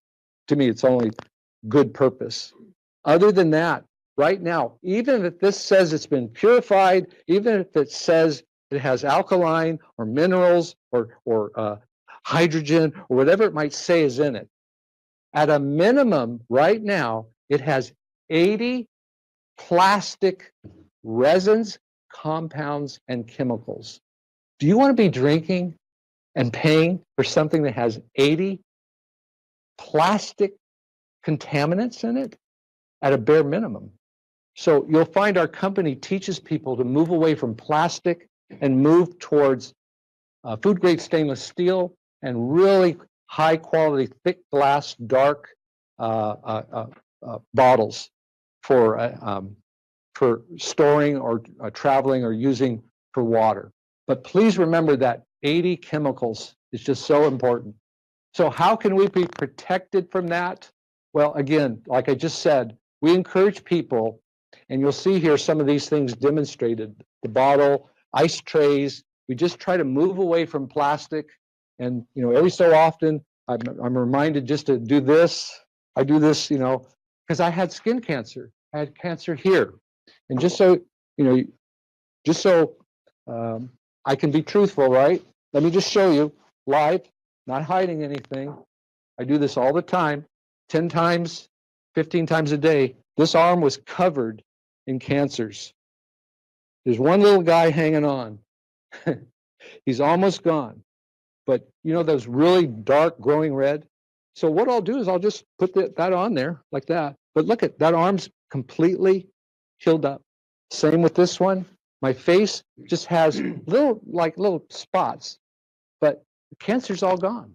to me, it's only good purpose. Other than that, right now, even if this says it's been purified, even if it says it has alkaline or minerals or hydrogen or whatever it might say is in it, at a minimum right now, it has 80 plastic resins, compounds, and chemicals. Do you want to be drinking and paying for something that has 80 plastic contaminants in it? At a bare minimum. So you'll find our company teaches people to move away from plastic and move towards food grade stainless steel and really high quality, thick glass, dark bottles for storing or traveling or using for water. But please remember that 80 chemicals is just so important. So how can we be protected from that? Well, again, like I just said, we encourage people, and you'll see here some of these things demonstrated, the bottle, ice trays. We just try to move away from plastic. And, you know, every so often, I'm reminded just to do this. I do this, you know, because I had skin cancer. I had cancer here. And just so, you know, just so I can be truthful, right? Let me just show you live, not hiding anything. I do this all the time, 10 times, 15 times a day. This arm was covered in cancers. There's one little guy hanging on. He's almost gone. But you know those really dark glowing red? So what I'll do is I'll just put that on there like that. But look at that, arm's completely healed up. Same with this one. My face just has little spots, but the cancer's all gone.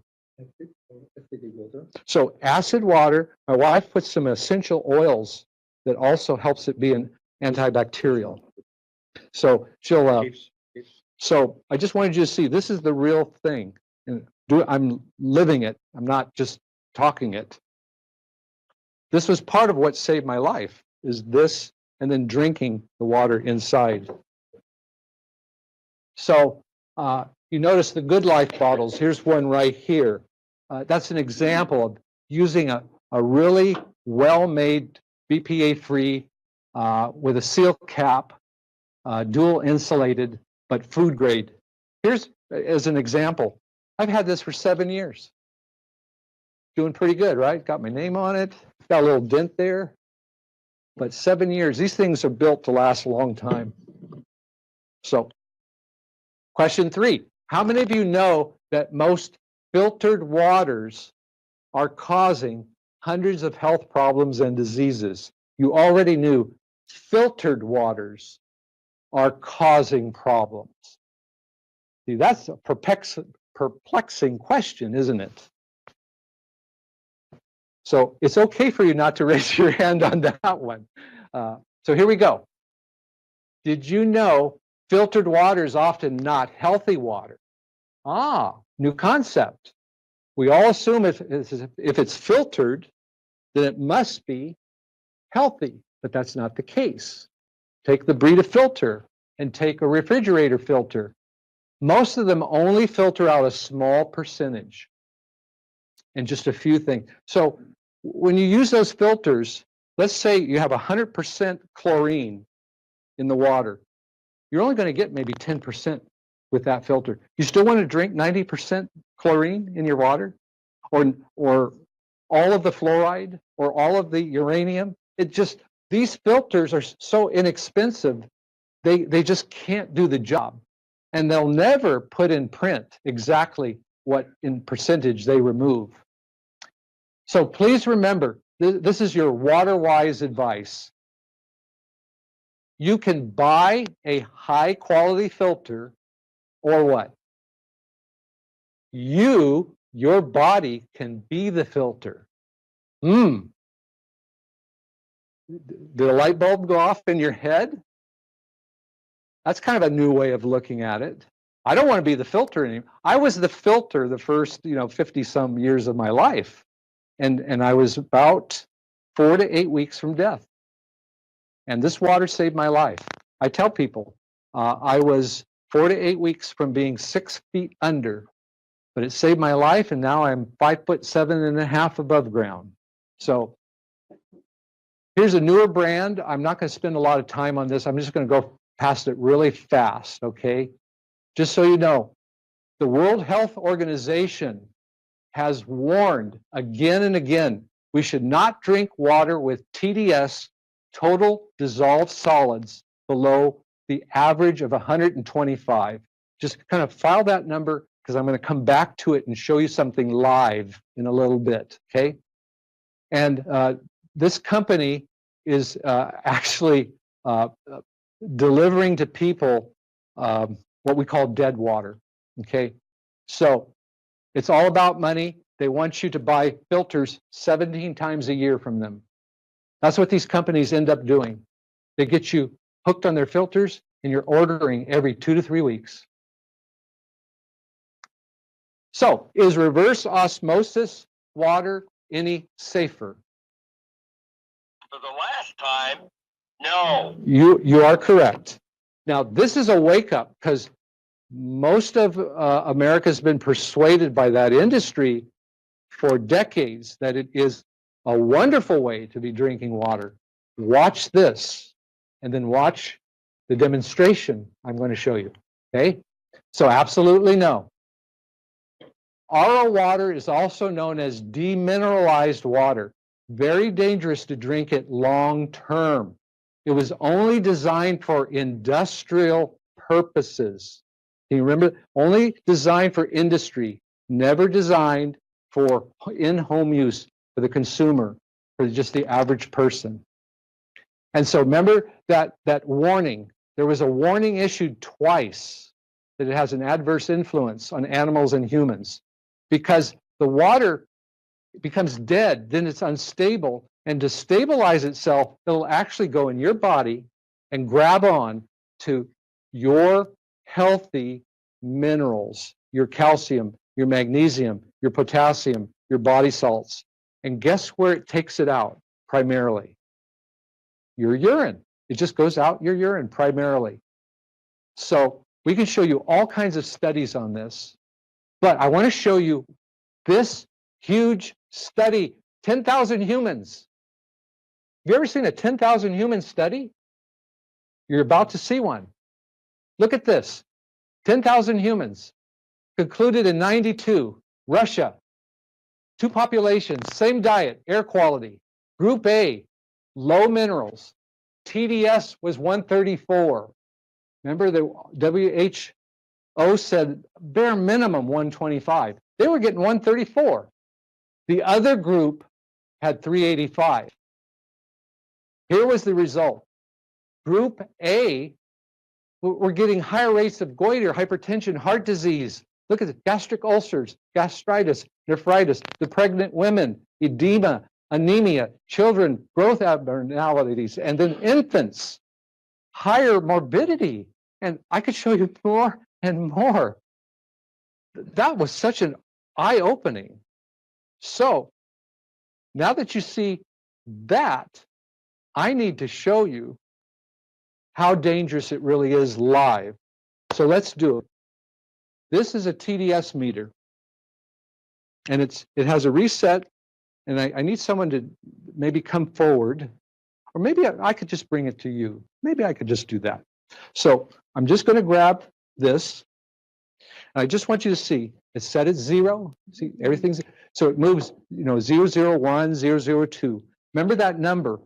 So acid water, my wife puts some essential oils that also helps it be an antibacterial. So she'll. So I just wanted you to see this is the real thing, and I'm living it. I'm not just talking it. This was part of what saved my life. Is this, and then drinking the water inside. So you notice the Good Life bottles. Here's one right here. That's an example of using a really well-made BPA-free with a seal cap, dual insulated, but food grade. Here's as an example. I've had this for 7 years. Doing pretty good, right? Got my name on it. Got a little dent there. But 7 years. These things are built to last a long time. So, question 3. How many of you know that most filtered waters are causing hundreds of health problems and diseases? You already knew filtered waters are causing problems. See, that's a perplexing question, isn't it? So it's okay for you not to raise your hand on that one. So here we go. Did you know filtered water is often not healthy water? New concept. We all assume if it's filtered, then it must be healthy, but that's not the case. Take the Brita filter and take a refrigerator filter. Most of them only filter out a small percentage and just a few things. So when you use those filters, let's say you have 100% chlorine in the water. You're only going to get maybe 10% with that filter. You still want to drink 90% chlorine in your water, or all of the fluoride, or all of the uranium? It just, these filters are so inexpensive, they just can't do the job. And they'll never put in print exactly what in percentage they remove. So please remember, this is your water-wise advice. You can buy a high-quality filter, or what? Your body can be the filter. Did a light bulb go off in your head? That's kind of a new way of looking at it. I don't want to be the filter anymore. I was the filter the first 50 some years of my life. And I was about 4 to 8 weeks from death. And this water saved my life. I tell people I was 4 to 8 weeks from being 6 feet under, but it saved my life, and now I'm 5'7.5" above ground. So here's a newer brand. I'm not going to spend a lot of time on this. I'm just going to go past it really fast, okay? Just so you know, the World Health Organization has warned again and again, we should not drink water with TDS, total dissolved solids, below the average of 125. Just kind of file that number, because I'm going to come back to it and show you something live in a little bit, okay? And this company is actually delivering to people what we call dead water, okay? So it's all about money. They want you to buy filters 17 times a year from them. That's what these companies end up doing. They get you hooked on their filters, and you're ordering every 2 to 3 weeks. So, is reverse osmosis water any safer? For the last time, no. You are correct. Now, this is a wake-up, because most of America has been persuaded by that industry for decades that it is a wonderful way to be drinking water. Watch this, and then watch the demonstration I'm going to show you, okay? So absolutely no. RO water is also known as demineralized water. Very dangerous to drink it long term. It was only designed for industrial purposes. Can you remember? Only designed for industry, never designed for in-home use for the consumer, for just the average person. And so remember that warning. There was a warning issued twice that it has an adverse influence on animals and humans, because the water becomes dead, then it's unstable, and to stabilize itself, it'll actually go in your body and grab on to your healthy minerals, your calcium, your magnesium, your potassium, your body salts. And guess where it takes it out primarily? Your urine. It just goes out your urine primarily. So we can show you all kinds of studies on this, but I want to show you this huge study, 10,000 humans. Have you ever seen a 10,000 human study? You're about to see one. Look at this. 10,000 humans concluded in 92, Russia. Two populations, same diet, air quality. Group A, low minerals. TDS was 134. Remember the WHO said bare minimum 125. They were getting 134. The other group had 385. Here was the result. Group A were getting higher rates of goiter, hypertension, heart disease. Look at the gastric ulcers, gastritis, nephritis, the pregnant women, edema, anemia, children, growth abnormalities, and then infants, higher morbidity. And I could show you more and more. That was such an eye-opening. So now that you see that, I need to show you how dangerous it really is live. So let's do it. This is a TDS meter, and it has a reset, and I need someone to maybe come forward, or maybe I could just bring it to you. Maybe I could just do that. So I'm just going to grab this, and I just want you to see it's set at 0. See, everything's, so it moves, 001, 002. Remember that number.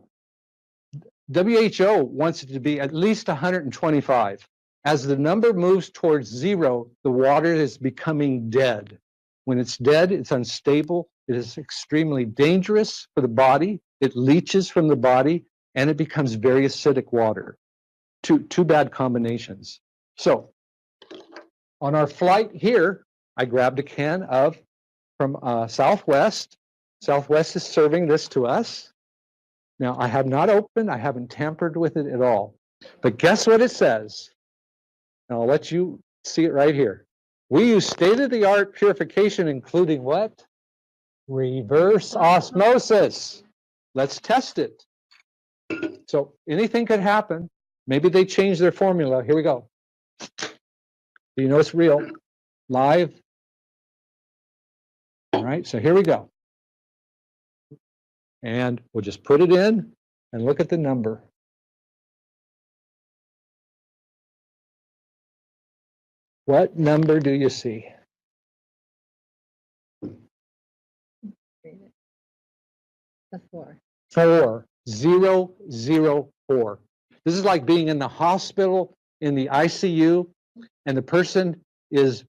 WHO wants it to be at least 125. As the number moves towards 0, the water is becoming dead. When it's dead, it's unstable. It is extremely dangerous for the body. It leaches from the body, and it becomes very acidic water. Two bad combinations. So on our flight here, I grabbed a can from Southwest. Southwest is serving this to us. Now, I have not opened, I haven't tampered with it at all. But guess what it says? And I'll let you see it right here. We use state-of-the-art purification, including what? Reverse osmosis. Let's test it. So anything could happen. Maybe they change their formula. Here we go. You know it's real. Live. All right, so here we go. And we'll just put it in and look at the number. What number do you see? The 4. 4004. This is like being in the hospital in the ICU, and the person is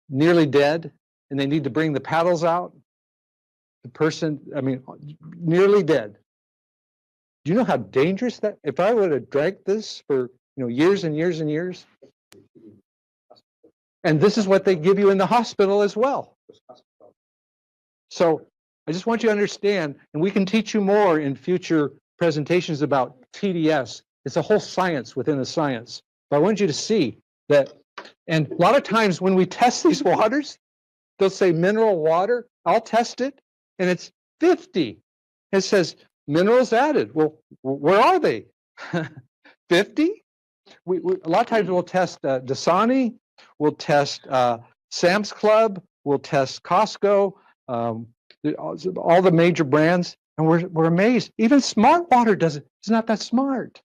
nearly dead, and they need to bring the paddles out. The person, nearly dead. Do you know how dangerous that? If I would have drank this for years and years and years, and this is what they give you in the hospital as well. So I just want you to understand, and we can teach you more in future presentations about TDS. It's a whole science within a science. But I want you to see that, and a lot of times when we test these waters, they'll say mineral water. I'll test it, and it's 50. It says minerals added. Well, where are they? 50? We a lot of times we'll test Dasani, we'll test Sam's Club, we'll test Costco, all the major brands, and we're amazed. Even Smart Water doesn't. It's not that smart.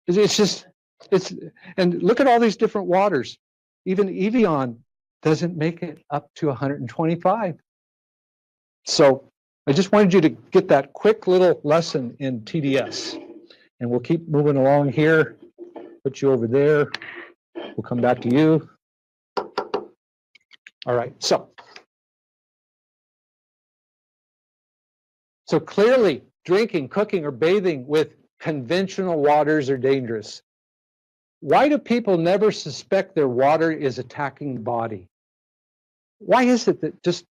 And look at all these different waters. Even Evian doesn't make it up to 125. So I just wanted you to get that quick little lesson in TDS. And we'll keep moving along here. Put you over there. We'll come back to you. All right, so clearly drinking, cooking, or bathing with conventional waters are dangerous. Why do people never suspect their water is attacking the body? Why is it that just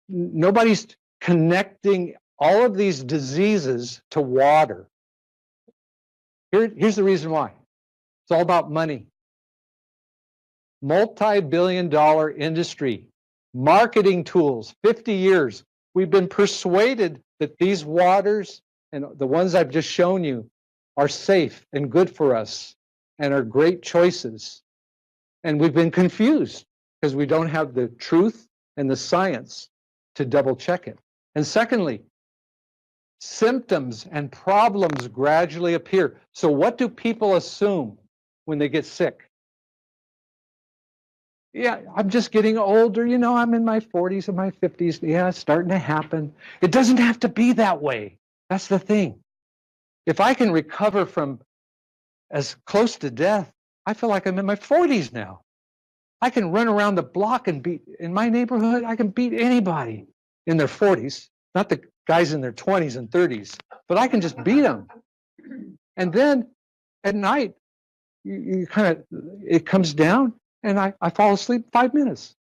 nobody's connecting all of these diseases to water? Here's the reason why. It's all about money. Multi-billion-dollar industry, marketing tools, 50 years. We've been persuaded that these waters and the ones I've just shown you are safe and good for us and are great choices. And we've been confused because we don't have the truth and the science to double check it. And secondly, symptoms and problems gradually appear. So what do people assume when they get sick? Yeah, I'm just getting older. You know, I'm in my 40s and my 50s. Yeah, it's starting to happen. It doesn't have to be that way. That's the thing. If I can recover from as close to death, I feel like I'm in my 40s now. I can run around the block and beat, in my neighborhood, I can beat anybody in their 40s, not the guys in their 20s and 30s, but I can just beat them. And then at night, you kind of, it comes down and I fall asleep 5 minutes.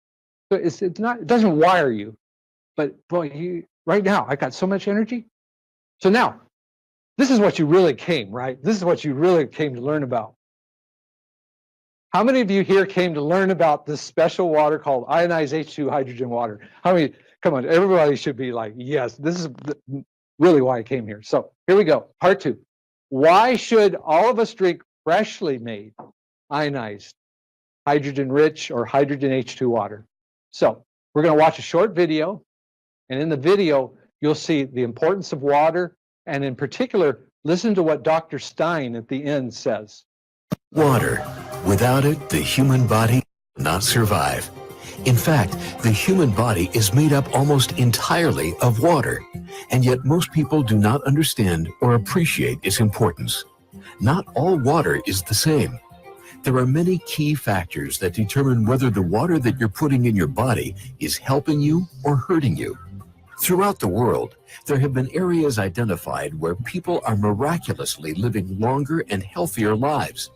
So it's not, it doesn't wire you, but boy, right now I got so much energy. So now, this is what you really came, right? This is what you really came to learn about. How many of you here came to learn about this special water called ionized H2 hydrogen water? How many? Come on, everybody should be like, yes, this is really why I came here. So here we go, part 2. Why should all of us drink freshly made ionized hydrogen-rich or hydrogen H2 water? So we're going to watch a short video, and in the video, you'll see the importance of water, and in particular, listen to what Dr. Stein at the end says. Water. Without it, the human body cannot survive. In fact, the human body is made up almost entirely of water, and yet most people do not understand or appreciate its importance. Not all water is the same. There are many key factors that determine whether the water that you're putting in your body is helping you or hurting you. Throughout the world, there have been areas identified where people are miraculously living longer and healthier lives.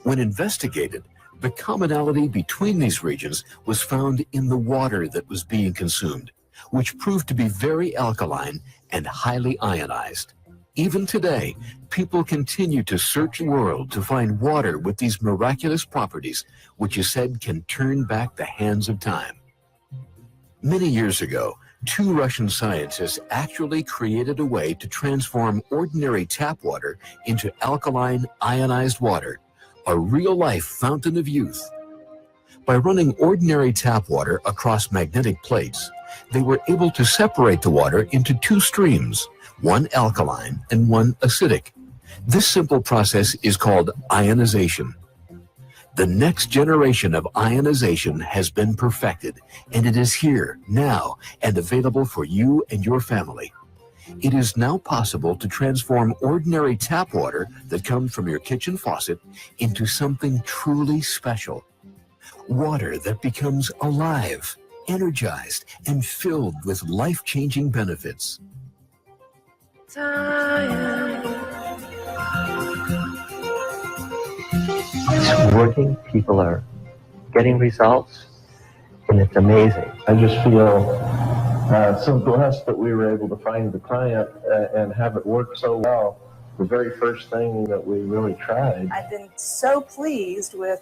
When investigated, the commonality between these regions was found in the water that was being consumed, which proved to be very alkaline and highly ionized. Even today, people continue to search the world to find water with these miraculous properties, which is said can turn back the hands of time. Many years ago, 2 Russian scientists actually created a way to transform ordinary tap water into alkaline ionized water, a real-life fountain of youth. By running ordinary tap water across magnetic plates, they were able to separate the water into 2 streams, one alkaline and one acidic. This simple process is called ionization. The next generation of ionization has been perfected, and it is here, now, and available for you and your family. It is now possible to transform ordinary tap water that comes from your kitchen faucet into something truly special. Water that becomes alive, energized, and filled with life-changing benefits. It's working. People are getting results, and it's amazing. I just feel so blessed that we were able to find the client and have it work so well. The very first thing that we really tried. I've been so pleased with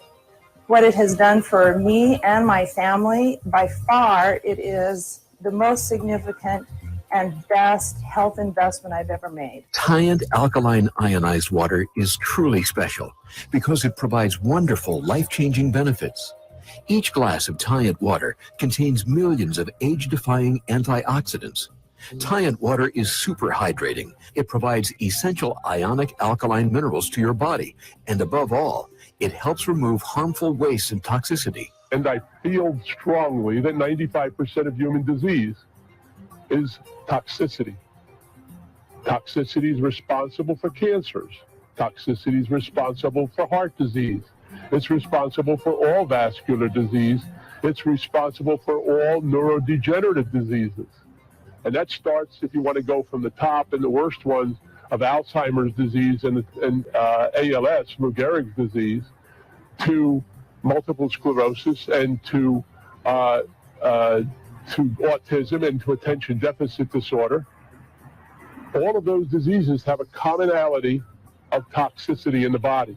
what it has done for me and my family. By far, it is the most significant and best health investment I've ever made. Tyant alkaline ionized water is truly special because it provides wonderful life-changing benefits. Each glass of Tyant water contains millions of age-defying antioxidants. Tyant water is super hydrating. It provides essential ionic alkaline minerals to your body, and above all, it helps remove harmful waste and toxicity. And I feel strongly that 95% of human disease is toxicity. Toxicity is responsible for cancers. Toxicity is responsible for heart disease. It's responsible for all vascular disease. It's responsible for all neurodegenerative diseases. And that starts, if you want to go from the top and the worst ones, of Alzheimer's disease and ALS, Lou Gehrig's disease, to multiple sclerosis and to autism and to attention deficit disorder. All of those diseases have a commonality of toxicity in the body.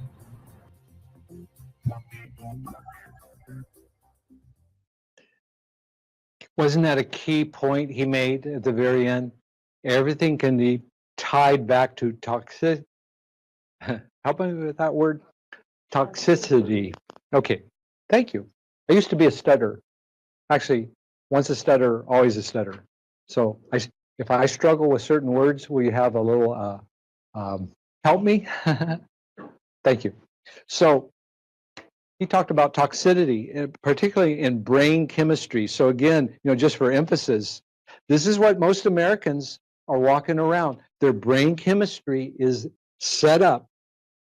Wasn't that a key point he made at the very end? Everything can be tied back to toxic. Help me with that word. Toxicity. Okay, thank you. I used to be a stutterer. Actually, once a stutterer, always a stutterer. So if I struggle with certain words, will you have a little help me? Thank you. So he talked about toxicity, particularly in brain chemistry. So again, just for emphasis, this is what most Americans are walking around. Their brain chemistry is set up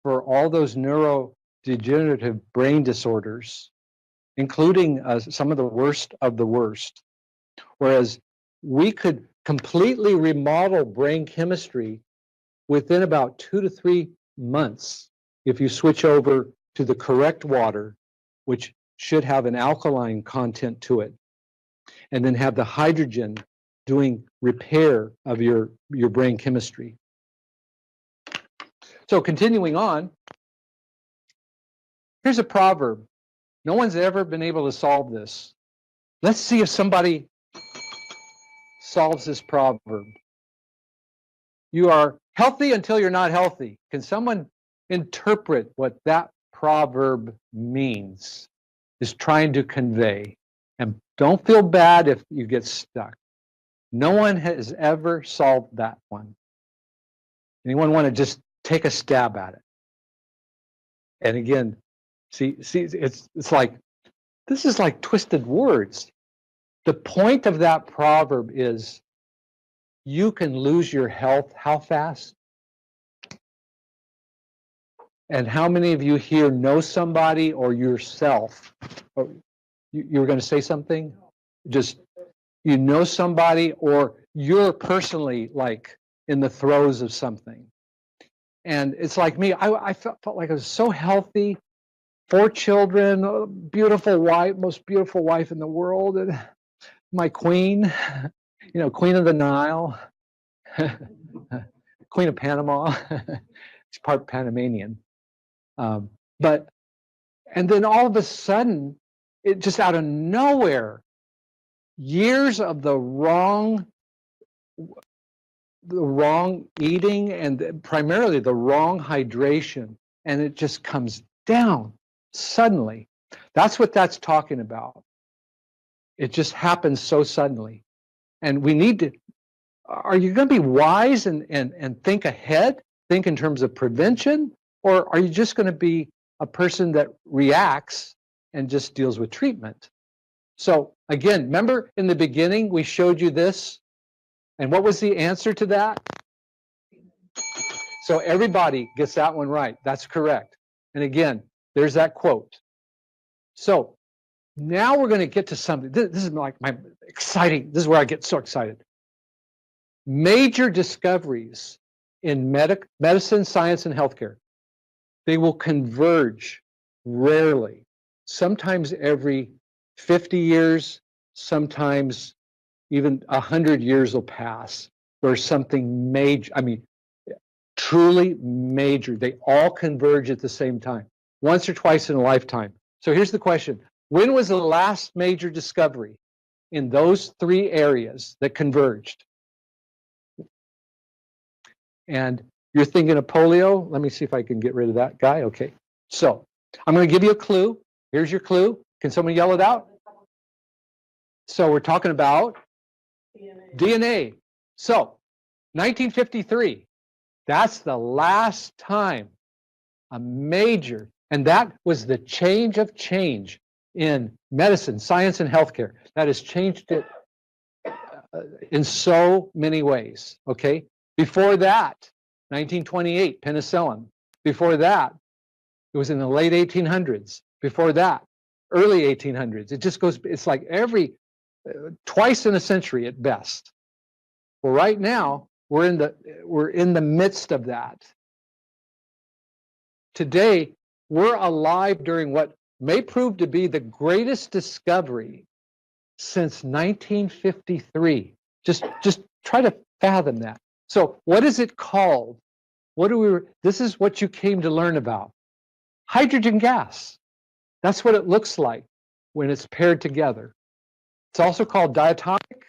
for all those neurodegenerative brain disorders, including some of the worst of the worst. Whereas we could completely remodel brain chemistry within about 2 to 3 months if you switch over to the correct water, which should have an alkaline content to it, and then have the hydrogen doing repair of your brain chemistry. So continuing on, here's a proverb. No one's ever been able to solve this. Let's see if somebody solves this proverb. You are healthy until you're not healthy. Can someone interpret what that proverb means, is trying to convey? And don't feel bad if you get stuck. No one has ever solved that one. Anyone want to just take a stab at it? And again, see, it's like, this is like twisted words. The point of that proverb is you can lose your health how fast? And how many of you here know somebody or yourself? Or you were going to say something? Just, you know somebody or you're personally like in the throes of something. And it's like me, I felt like I was so healthy, 4 children, beautiful wife, most beautiful wife in the world, and my queen, Queen of the Nile, Queen of Panama. She's part Panamanian. And then all of a sudden, it just out of nowhere, years of the wrong eating and primarily the wrong hydration, and it just comes down suddenly. That's what that's talking about. It just happens so suddenly. And we need to, are you going to be wise and think ahead, think in terms of prevention, or are you just going to be a person that reacts and just deals with treatment? So again, remember in the beginning, we showed you this, and what was the answer to that? So everybody gets that one right. That's correct. And again, there's that quote. So now we're going to get to something. This is like my exciting, this is where I get so excited. Major discoveries in medicine, science, and healthcare. They will converge rarely, sometimes every 50 years, sometimes even 100 years will pass where something major, truly major, they all converge at the same time, once or twice in a lifetime. So here's the question. When was the last major discovery in those 3 areas that converged? And you're thinking of polio. Let me see if I can get rid of that guy. Okay. So I'm going to give you a clue. Here's your clue. Can someone yell it out? So we're talking about DNA. So 1953, that's the last time a major, and that was the change of change in medicine, science, and healthcare. That has changed it in so many ways, okay? Before that, 1928, penicillin. Before that, it was in the late 1800s. Before that, early 1800s. It just goes, it's like every, twice in a century at best. Well, right now, we're in the midst of that. Today, we're alive during what may prove to be the greatest discovery since 1953. Just try to fathom that. So what is it called this is what you came to learn about. Hydrogen gas. That's what it looks like when it's paired together. It's also called diatomic,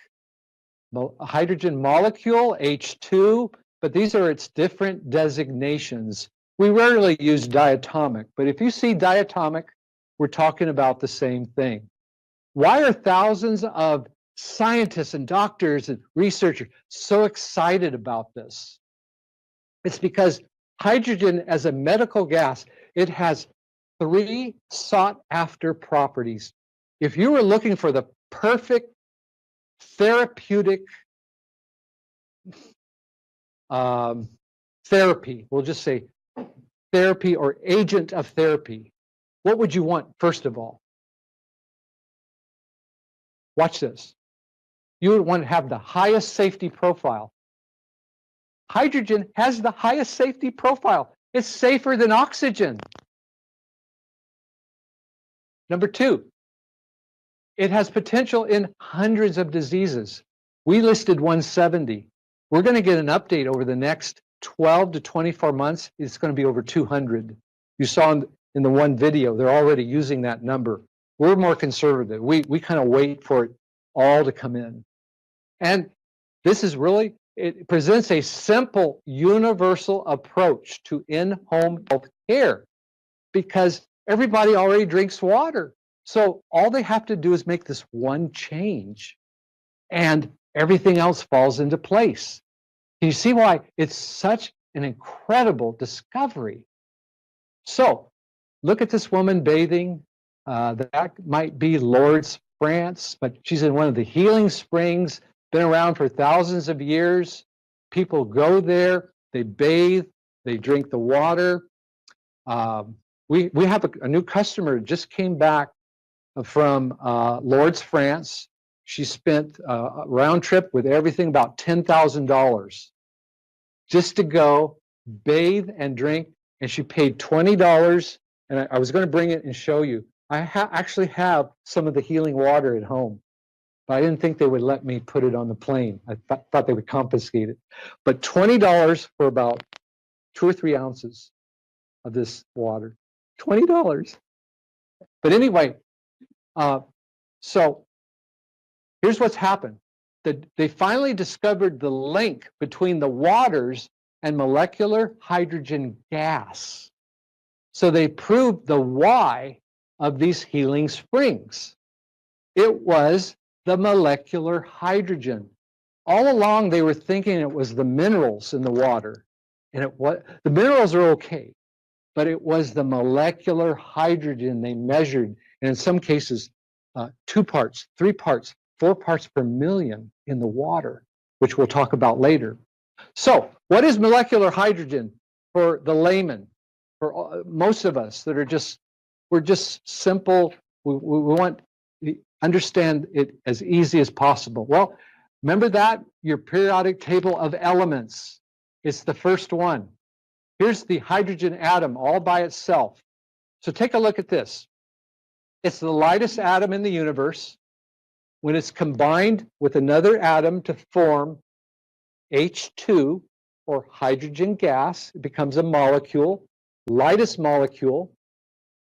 hydrogen molecule, H2, but these are its different designations. We rarely use diatomic, but if you see diatomic, we're talking about the same thing. Why are thousands of scientists and doctors and researchers so excited about this? It's because hydrogen as a medical gas, it has 3 sought-after properties. If you were looking for the perfect therapeutic therapy, we'll just say therapy or agent of therapy, what would you want first of all? Watch this. You would want to have the highest safety profile. Hydrogen has the highest safety profile. It's safer than oxygen. Number 2, it has potential in hundreds of diseases. We listed 170. We're going to get an update over the next 12 to 24 months. It's going to be over 200. You saw in the one video, they're already using that number. We're more conservative. We kind of wait for it all to come in. And this is really, it presents a simple, universal approach to in-home health care because everybody already drinks water. So all they have to do is make this one change and everything else falls into place. Can you see why it's such an incredible discovery? So look at this woman bathing. That might be Lourdes, France, but she's in one of the healing springs, been around for thousands of years. People go there, they bathe, they drink the water. We have a new customer just came back from Lourdes, France. She spent a round trip with everything about $10,000 just to go bathe and drink, and she paid $20. And I was going to bring it and show you. I actually have some of the healing water at home, but I didn't think they would let me put it on the plane. I thought they would confiscate it. But $20 for about 2 or 3 ounces of this water. $20. But anyway, so here's what's happened. They finally discovered the link between the waters and molecular hydrogen gas. So they proved the why of these healing springs. It was the molecular hydrogen. All along they were thinking it was the minerals in the water. And the minerals are okay, but it was the molecular hydrogen they measured. And in some cases, 2 parts, 3 parts, 4 parts per million in the water, which we'll talk about later. So what is molecular hydrogen for the layman, for most of us that are we're just simple, we want to understand it as easy as possible. Well, remember that? Your periodic table of elements. It's the first one. Here's the hydrogen atom all by itself. So take a look at this. It's the lightest atom in the universe. When it's combined with another atom to form H2 or hydrogen gas, it becomes a molecule, lightest molecule.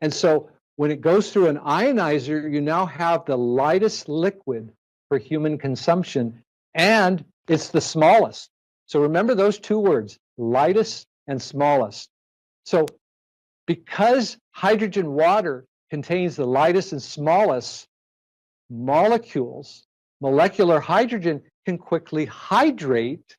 And so when it goes through an ionizer, you now have the lightest liquid for human consumption, and it's the smallest. So remember those 2 words, lightest and smallest. So because hydrogen water contains the lightest and smallest molecules, molecular hydrogen can quickly hydrate.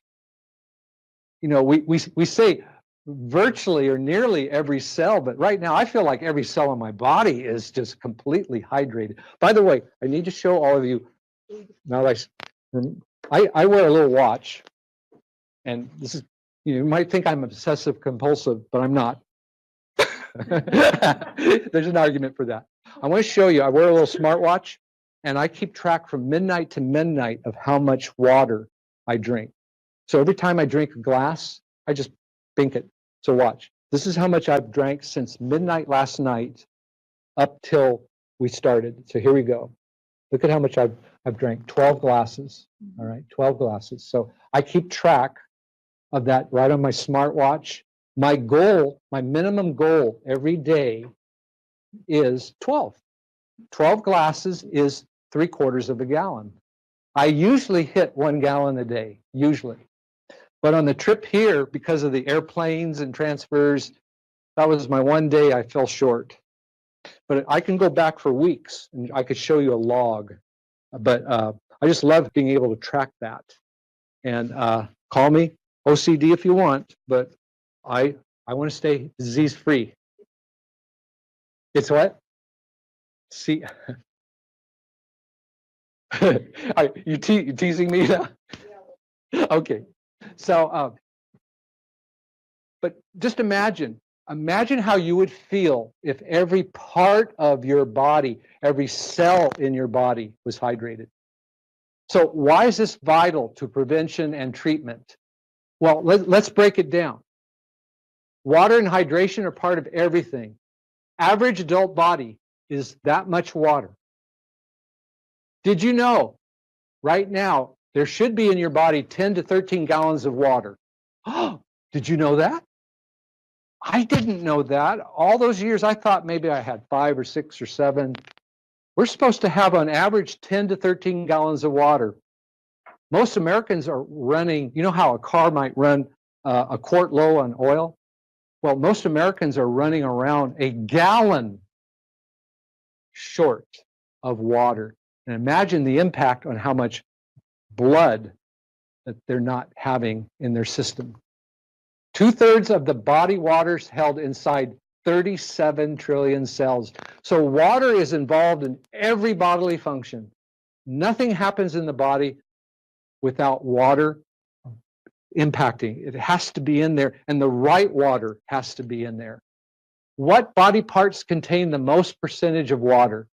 You know, we say virtually or nearly every cell, but right now I feel like every cell in my body is just completely hydrated. By the way, I need to show all of you, now that I wear a little watch, and this is, you might think I'm obsessive compulsive, but I'm not. There's an argument for that. I want to show you, I wear a little smartwatch, and I keep track from midnight to midnight of how much water I drink. So every time I drink a glass, I just bink it. So watch. This is how much I've drank since midnight last night up till we started. So here we go. Look at how much I've drank. 12 glasses. All right, 12 glasses. So I keep track of that right on my smartwatch. My goal, my minimum goal every day is 12. 12 glasses is 3/4 of a gallon. I usually hit 1 gallon a day, usually. But on the trip here, because of the airplanes and transfers, that was my one day I fell short. But I can go back for weeks and I could show you a log. But I just love being able to track that. And call me OCD if you want, but I want to stay disease free. It's what? See, you teasing me now? Okay, so but just imagine how you would feel if every part of your body, every cell in your body was hydrated. So why is this vital to prevention and treatment? Well, let's break it down. Water and hydration are part of everything. Average adult body is that much water. Did you know right now there should be in your body 10 to 13 gallons of water? Oh, did you know that? I didn't know that. All those years I thought maybe I had 5 or 6 or 7. We're supposed to have on average 10 to 13 gallons of water. Most Americans are running, you know how a car might run a quart low on oil? Well, most Americans are running around a gallon short of water. And imagine the impact on how much blood that they're not having in their system. 2/3 of the body water is held inside 37 trillion cells. So water is involved in every bodily function. Nothing happens in the body without water impacting. It has to be in there, and the right water has to be in there. What body parts contain the most percentage of water?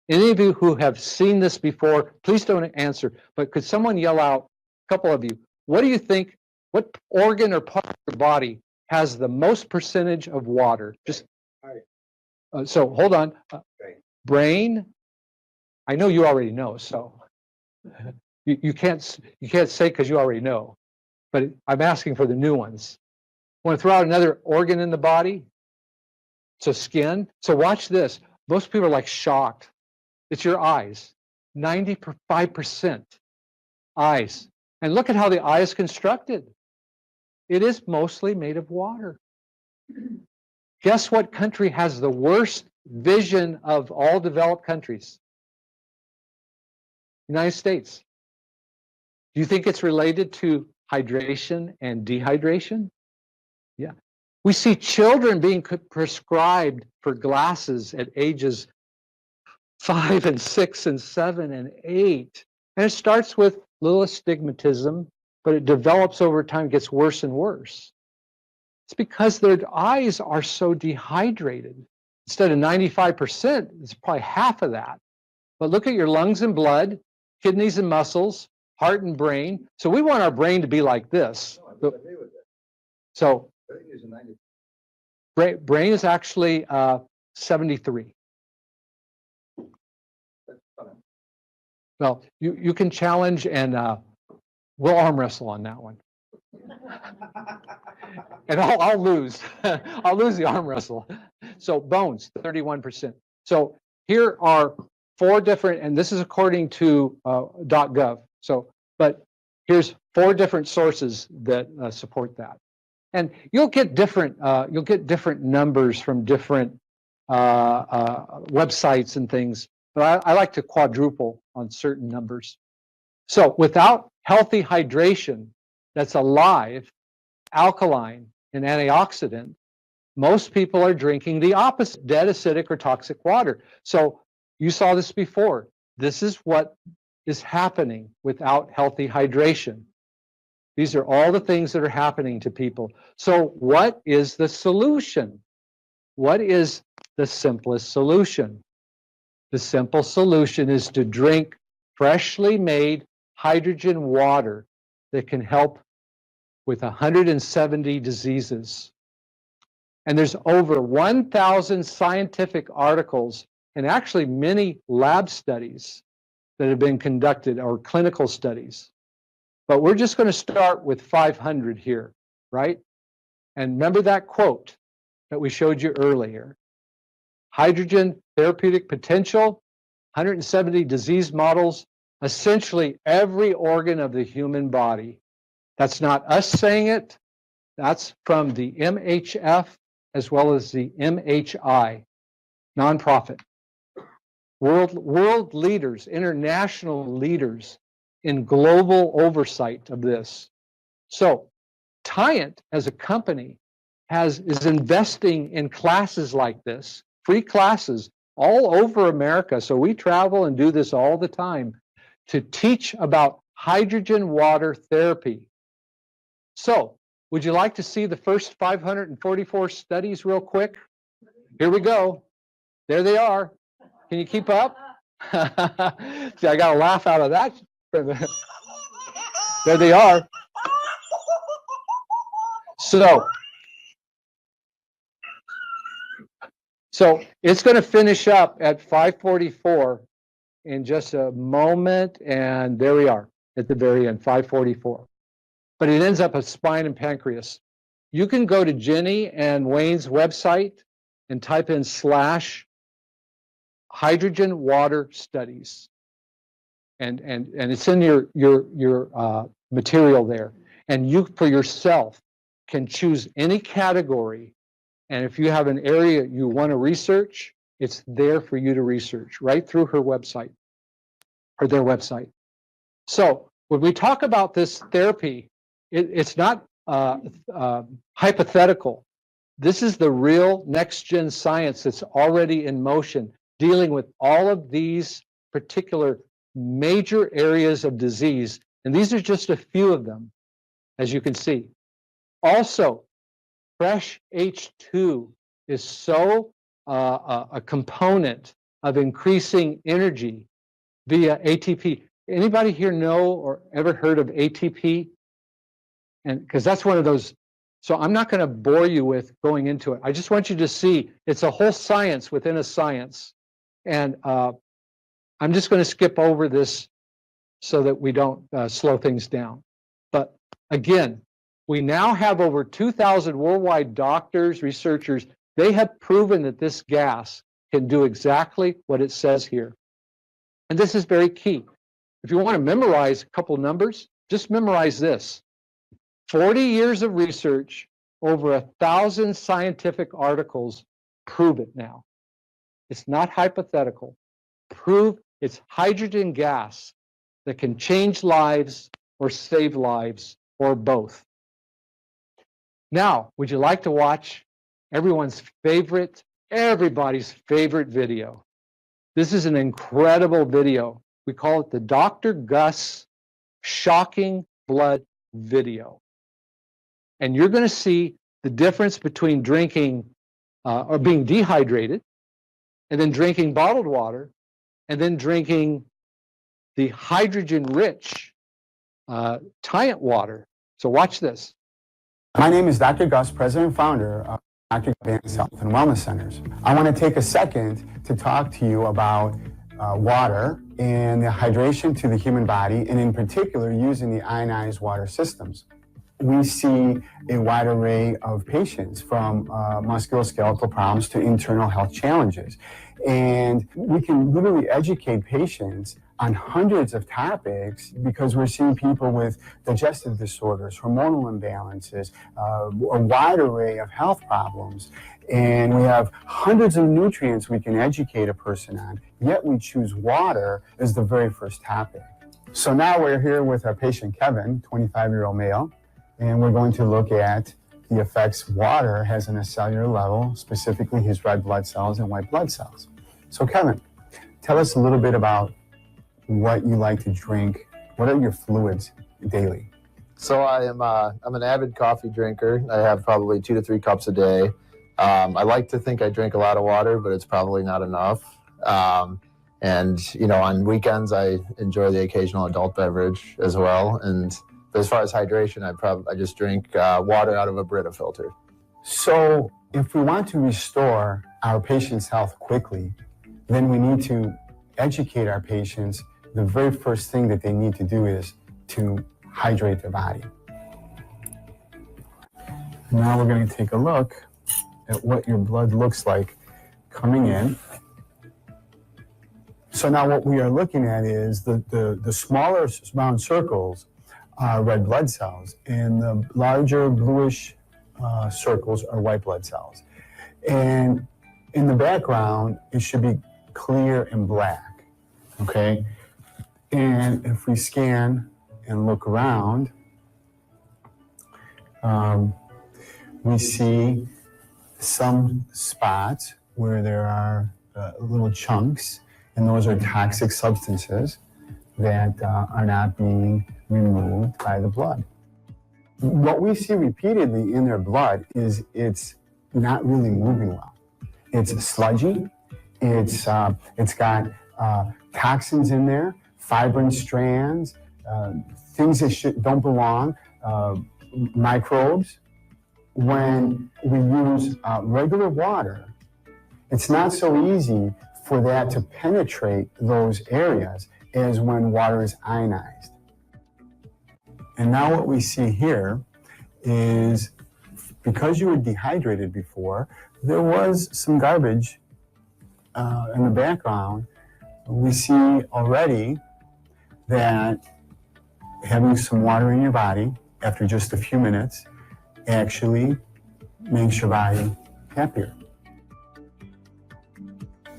Any of you who have seen this before, please don't answer, but could someone yell out, a couple of you, what do you think, what organ or part of your body has the most percentage of water? Just so hold on. Brain. I know you already know, so you can't say because you already know, but I'm asking for the new ones. Want to throw out another organ in the body? So skin. So watch this. Most people are like shocked. It's your eyes. 95% eyes. And look at how the eye is constructed. It is mostly made of water. Guess what country has the worst vision of all developed countries? United States. Do you think it's related to hydration and dehydration? Yeah. We see children being prescribed for glasses at ages 5 and 6 and 7 and 8. And it starts with little astigmatism, but it develops over time, gets worse and worse. It's because their eyes are so dehydrated. Instead of 95%, it's probably half of that. But look at your lungs and blood, kidneys and muscles, heart and brain. So we want our brain to be like this. So brain is actually 73. Well, you can challenge and we'll arm wrestle on that one. And I'll lose. I'll lose the arm wrestle. So bones, 31%. So here are 4 different, and this is according to .gov. So, but here's 4 different sources that support that. And you'll get different numbers from different websites and things, but I like to quadruple on certain numbers. So without healthy hydration that's alive, alkaline, and antioxidant, most people are drinking the opposite, dead, acidic, or toxic water. So you saw this before. This is what is happening without healthy hydration. These are all the things that are happening to people. So what is the solution? What is the simplest solution? The simple solution is to drink freshly made hydrogen water that can help with 170 diseases. And there's over 1,000 scientific articles and actually many lab studies that have been conducted, or clinical studies. But we're just going to start with 500 here, right? And remember that quote that we showed you earlier. Hydrogen therapeutic potential, 170 disease models, essentially every organ of the human body. That's not us saying it. That's from the MHF as well as the MHI, nonprofit. World leaders, international leaders in global oversight of this. So Tient as a company is investing in classes like this, free classes all over America. So we travel and do this all the time to teach about hydrogen water therapy. So would you like to see the first 544 studies real quick? Here we go. There they are. Can you keep up? See, I got a laugh out of that. There they are. So it's going to finish up at 5:44 in just a moment, and there we are at the very end, 5:44. But it ends up at spine and pancreas. You can go to Jenny and Wayne's website and type in /hydrogen water studies, and it's in your material there. And you for yourself can choose any category. And if you have an area you want to research, it's there for you to research right through her website or their website. So when we talk about this therapy, it's not hypothetical. This is the real next-gen science that's already in motion, dealing with all of these particular major areas of disease. And these are just a few of them, as you can see. Also, Fresh H2 is so a component of increasing energy via ATP. Anybody here know or ever heard of ATP? And because that's one of those, so I'm not going to bore you with going into it. I just want you to see it's a whole science within a science. And I'm just going to skip over this so that we don't slow things down. But again, we now have over 2,000 worldwide doctors, researchers. They have proven that this gas can do exactly what it says here. And this is very key. If you want to memorize a couple numbers, just memorize this. 40 years of research, over 1,000 scientific articles prove it now. It's not hypothetical. Prove it's hydrogen gas that can change lives or save lives or both. Now, would you like to watch everybody's favorite video? This is an incredible video. We call it the Dr. Gus Shocking Blood Video. And you're going to see the difference between drinking or being dehydrated and then drinking bottled water and then drinking the hydrogen-rich Tient water. So watch this. My name is Dr. Gus, president and founder of Dr. Gus Health and Wellness Centers. I want to take a second to talk to you about water and the hydration to the human body, and in particular, using the ionized water systems. We see a wide array of patients from musculoskeletal problems to internal health challenges. And we can literally educate patients on hundreds of topics because we're seeing people with digestive disorders, hormonal imbalances, a wide array of health problems. And we have hundreds of nutrients we can educate a person on, yet we choose water as the very first topic. So now we're here with our patient Kevin, 25-year-old male, and we're going to look at the effects water has on a cellular level, specifically his red blood cells and white blood cells. So Kevin, tell us a little bit about what you like to drink. What are your fluids daily? So I'm an avid coffee drinker. I have probably 2 to 3 cups a day. I like to think I drink a lot of water, but it's probably not enough. And you know, on weekends I enjoy the occasional adult beverage as well. And as far as hydration, I just drink water out of a Brita filter. So if we want to restore our patient's health quickly, then we need to educate our patients. The very first thing that they need to do is to hydrate their body. Now we're going to take a look at what your blood looks like coming in. So now what we are looking at is the smaller round circles are red blood cells, and the larger bluish circles are white blood cells. And in the background, it should be clear and black, okay? And if we scan and look around, we see some spots where there are little chunks, and those are toxic substances that are not being removed by the blood. What we see repeatedly in their blood is it's not really moving well. It's sludgy, it's got toxins in there, fibrin strands, things that don't belong, microbes. When we use regular water, it's not so easy for that to penetrate those areas as when water is ionized. And now what we see here is, because you were dehydrated before, there was some garbage in the background. We see already that having some water in your body after just a few minutes actually makes your body happier.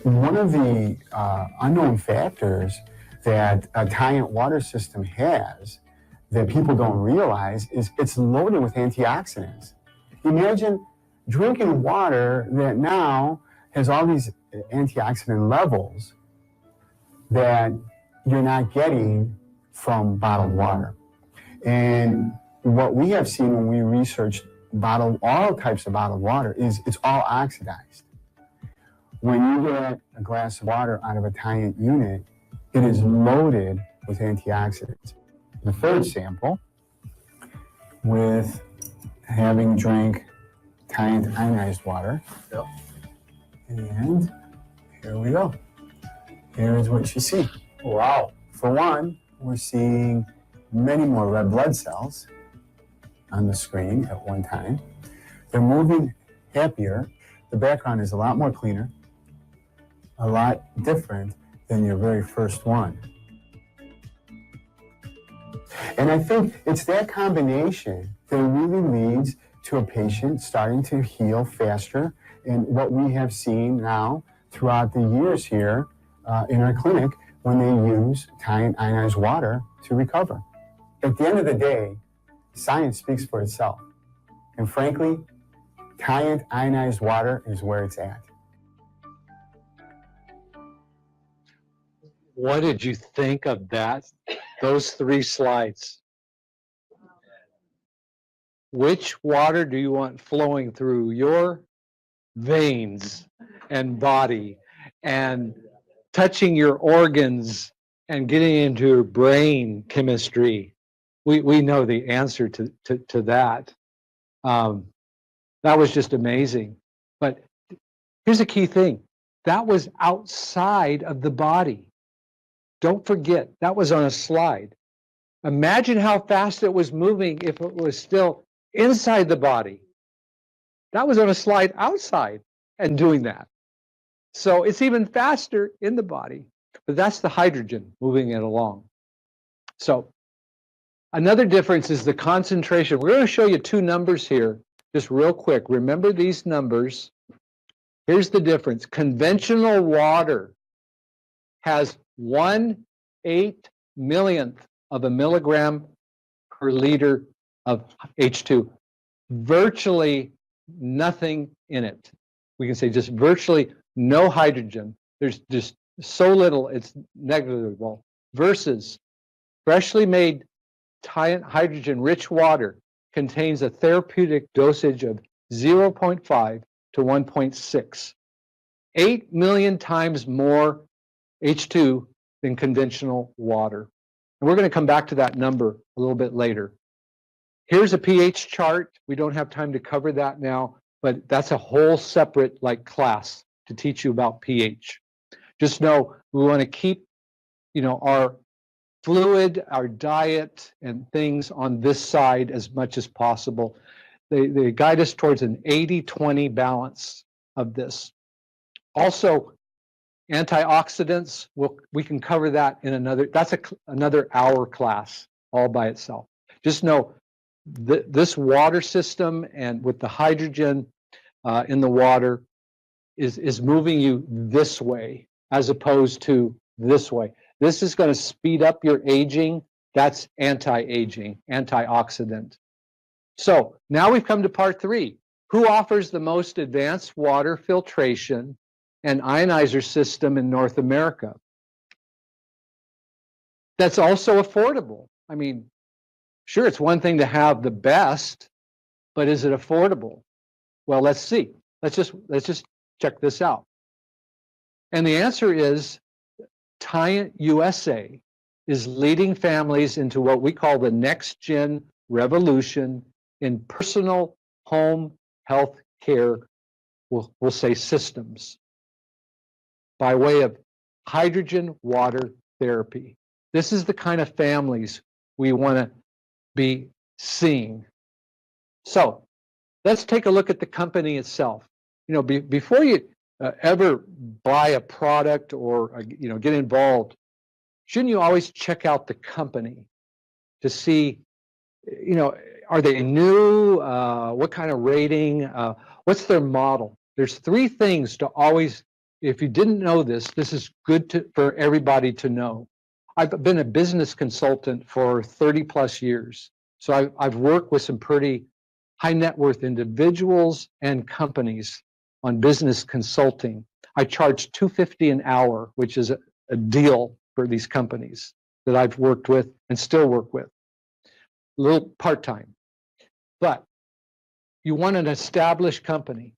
One of the unknown factors that a Tient water system has that people don't realize is it's loaded with antioxidants. Imagine drinking water that now has all these antioxidant levels that you're not getting from bottled water. And what we have seen when we researched all types of bottled water is it's all oxidized. When you get a glass of water out of a Tient unit, it is loaded with antioxidants. The third sample, with having drank Tient ionized water, and here we go. Here is what you see. Wow. For one, we're seeing many more red blood cells on the screen at one time. They're moving happier. The background is a lot more cleaner, a lot different than your very first one. And I think it's that combination that really leads to a patient starting to heal faster. And what we have seen now throughout the years here in our clinic when they use Tient ionized water to recover. At the end of the day, science speaks for itself. And frankly, Tient ionized water is where it's at. What did you think of that? Those 3 slides. Which water do you want flowing through your veins and body and touching your organs and getting into your brain chemistry? We know the answer to that. That was just amazing. But here's a key thing. That was outside of the body. Don't forget, that was on a slide. Imagine how fast it was moving if it was still inside the body. That was on a slide outside and doing that. So it's even faster in the body, but that's the hydrogen moving it along. So another difference is the concentration. We're going to show you 2 numbers here, just real quick. Remember these numbers. Here's the difference. Conventional water has 1/8 millionth of a milligram per liter of H2. Virtually nothing in it. We can say just virtually no hydrogen. There's just so little, it's negligible. Versus freshly made hydrogen-rich water contains a therapeutic dosage of 0.5 to 1.6. 8 million times more H2 than conventional water. And we're going to come back to that number a little bit later. Here's a pH chart. We don't have time to cover that now, but that's a whole separate class to teach you about pH. Just know we want to keep, our fluid, our diet, and things on this side as much as possible. they guide us towards an 80-20 balance of this. Also, antioxidants, we can cover that in another hour class all by itself. Just know this water system and with the hydrogen in the water is moving you this way as opposed to this way. This is going to speed up your aging. That's anti-aging, antioxidant. So now we've come to part 3. Who offers the most advanced water filtration and ionizer system in North America? That's also affordable. I mean, sure, it's one thing to have the best, but is it affordable? Well, let's see. Let's just check this out. And the answer is Tient USA is leading families into what we call the next gen revolution in personal home health care, we'll say systems, by way of hydrogen water therapy. This is the kind of families we want to be seeing. So let's take a look at the company itself. You know, before you ever buy a product or get involved, shouldn't you always check out the company to see, are they new? What kind of rating? What's their model? There's 3 things to always, if you didn't know this is good for everybody to know. I've been a business consultant for 30 plus years. So I've worked with some pretty high net worth individuals and companies on business consulting. I charge $250 an hour, which is a deal for these companies that I've worked with and still work with. A little part-time. But you want an established company.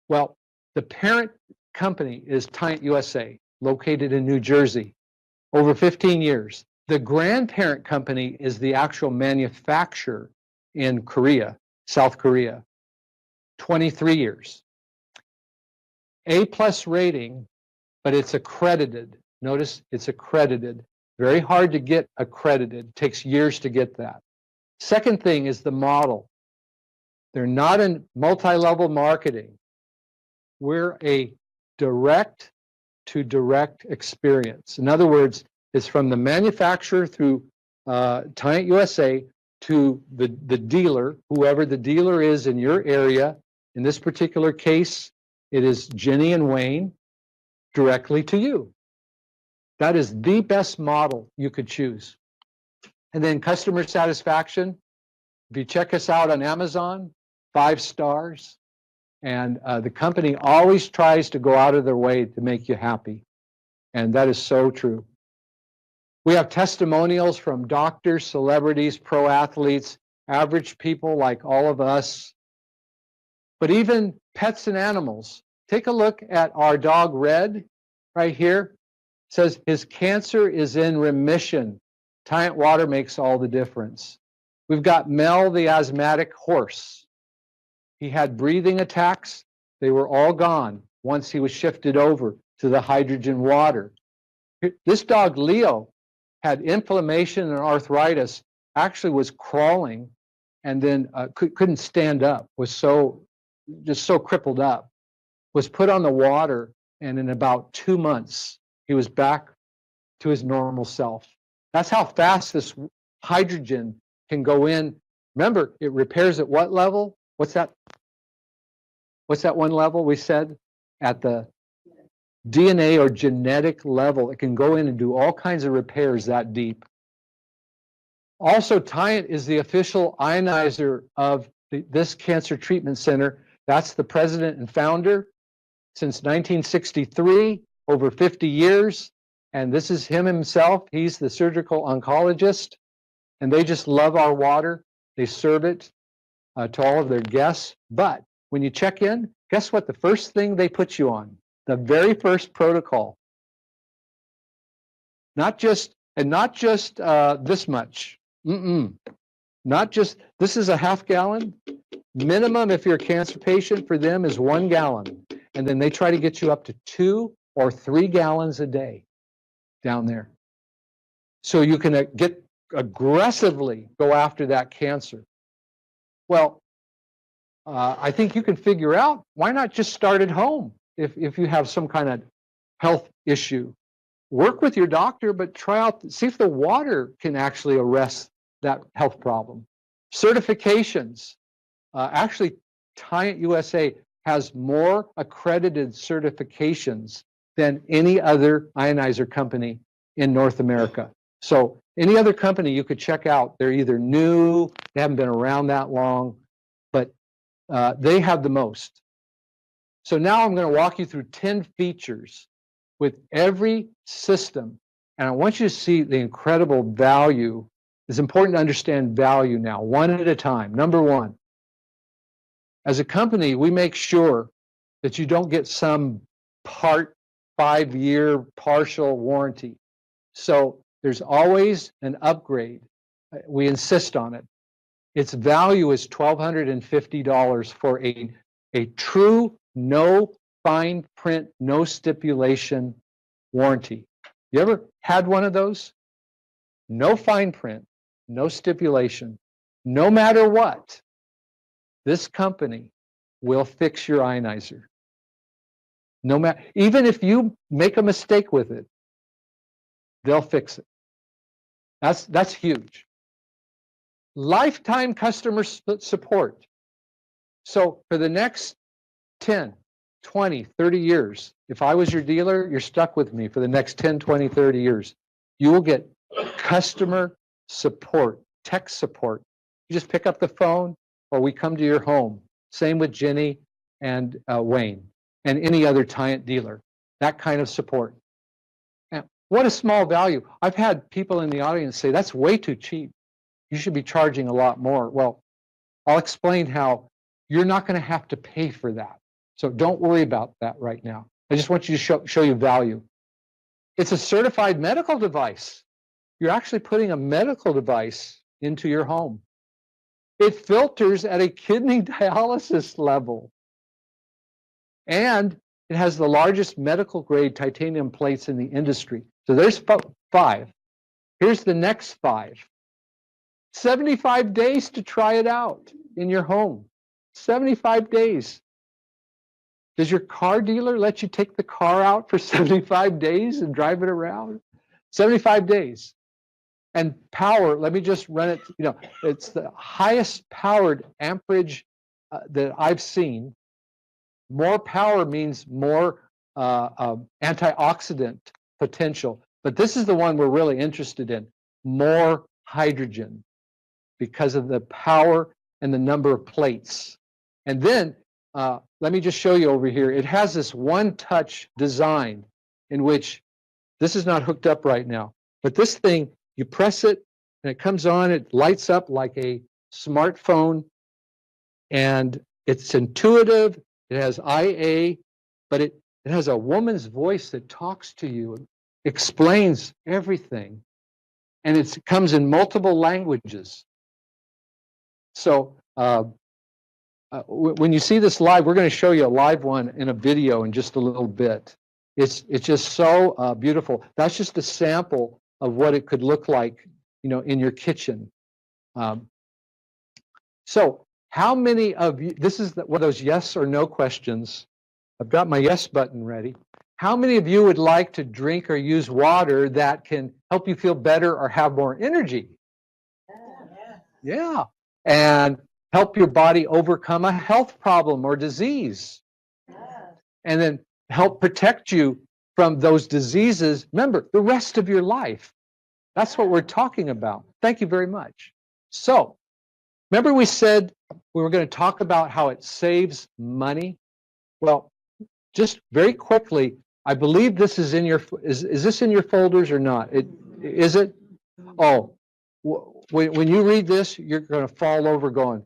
Well, the parent company is Tient USA, located in New Jersey, over 15 years. The grandparent company is the actual manufacturer in Korea, South Korea, 23 years. A+ rating, but it's accredited. Notice it's accredited. Very hard to get accredited. Takes years to get that. Second thing is the model. They're not in multi-level marketing. We're a direct to direct experience. In other words, it's from the manufacturer through Tient USA to the dealer, whoever the dealer is in your area. In this particular case, it is Jenny and Wayne, directly to you. That is the best model you could choose. And then customer satisfaction. If you check us out on Amazon, 5 stars. And the company always tries to go out of their way to make you happy. And that is so true. We have testimonials from doctors, celebrities, pro athletes, average people like all of us, but even pets and animals. Take a look at our dog Red right here. It says his cancer is in remission. Tient water makes all the difference. We've got Mel, the asthmatic horse. He had breathing attacks. They were all gone once he was shifted over to the hydrogen water. This dog, Leo, had inflammation and arthritis, actually was crawling and then couldn't stand up, was just so crippled up, was put on the water, and in about 2 months, he was back to his normal self. That's how fast this hydrogen can go in. Remember, it repairs at what level? What's that one level we said? At the DNA or genetic level. It can go in and do all kinds of repairs that deep. Also, Tient is the official ionizer of this cancer treatment center. That's the president and founder since 1963, over 50 years. And this is him himself. He's the surgical oncologist. And they just love our water. They serve it to all of their guests. But when you check in, guess what? The first thing they put you on, the very first protocol. Not just this much. Not just, this is a half gallon. Minimum, if you're a cancer patient, for them is 1 gallon. And then they try to get you up to 2 or 3 gallons a day down there. So you can get aggressively go after that cancer. Well, I think you can figure out, why not just start at home if you have some kind of health issue. Work with your doctor, but try out, see if the water can actually arrest that health problem. Certifications. Actually, Tient USA has more accredited certifications than any other ionizer company in North America. So any other company you could check out, they're either new, they haven't been around that long, but they have the most. So now I'm going to walk you through 10 features with every system. And I want you to see the incredible value. It's important to understand value now, one at a time. Number one, as a company, we make sure that you don't get some part 5-year partial warranty. So there's always an upgrade. We insist on it. Its value is $1,250 for a true no fine print, no stipulation warranty. You ever had one of those? No fine print, no stipulation, no matter what. This company will fix your ionizer. No matter, even if you make a mistake with it, they'll fix it. That's huge. Lifetime customer support. So for the next 10, 20, 30 years, if I was your dealer, you're stuck with me for the next 10, 20, 30 years. You will get customer support, tech support. You just pick up the phone or we come to your home. Same with Jenny and Wayne and any other Tient dealer. That kind of support. And what a small value. I've had people in the audience say, that's way too cheap. You should be charging a lot more. Well, I'll explain how you're not going to have to pay for that. So don't worry about that right now. I just want you to show you value. It's a certified medical device. You're actually putting a medical device into your home. It filters at a kidney dialysis level. And it has the largest medical grade titanium plates in the industry. So there's 5. Here's the next 5. 75 days to try it out in your home. 75 days. Does your car dealer let you take the car out for 75 days and drive it around? 75 days. And power, let me just run it, it's the highest powered amperage that I've seen. More power means more antioxidant potential. But this is the one we're really interested in. More hydrogen because of the power and the number of plates. And then let me just show you over here. It has this one-touch design in which this is not hooked up right now. But this thing, you press it and it comes on. It lights up like a smartphone. And it's intuitive. It has IA, but it has a woman's voice that talks to you and explains everything. And it comes in multiple languages. So when you see this live, we're going to show you a live one in a video in just a little bit. It's just so beautiful. That's just a sample of what it could look like, in your kitchen. So how many of you, this is one of those yes or no questions. I've got my yes button ready. How many of you would like to drink or use water that can help you feel better or have more energy? Yeah. And help your body overcome a health problem or disease. And then help protect you from those diseases. Remember, the rest of your life. That's what we're talking about. Thank you very much. So, remember we said we were going to talk about how it saves money? Well, just very quickly, I believe this is in your, is this in your folders or not? Is it? Oh, when you read this, you're going to fall over going,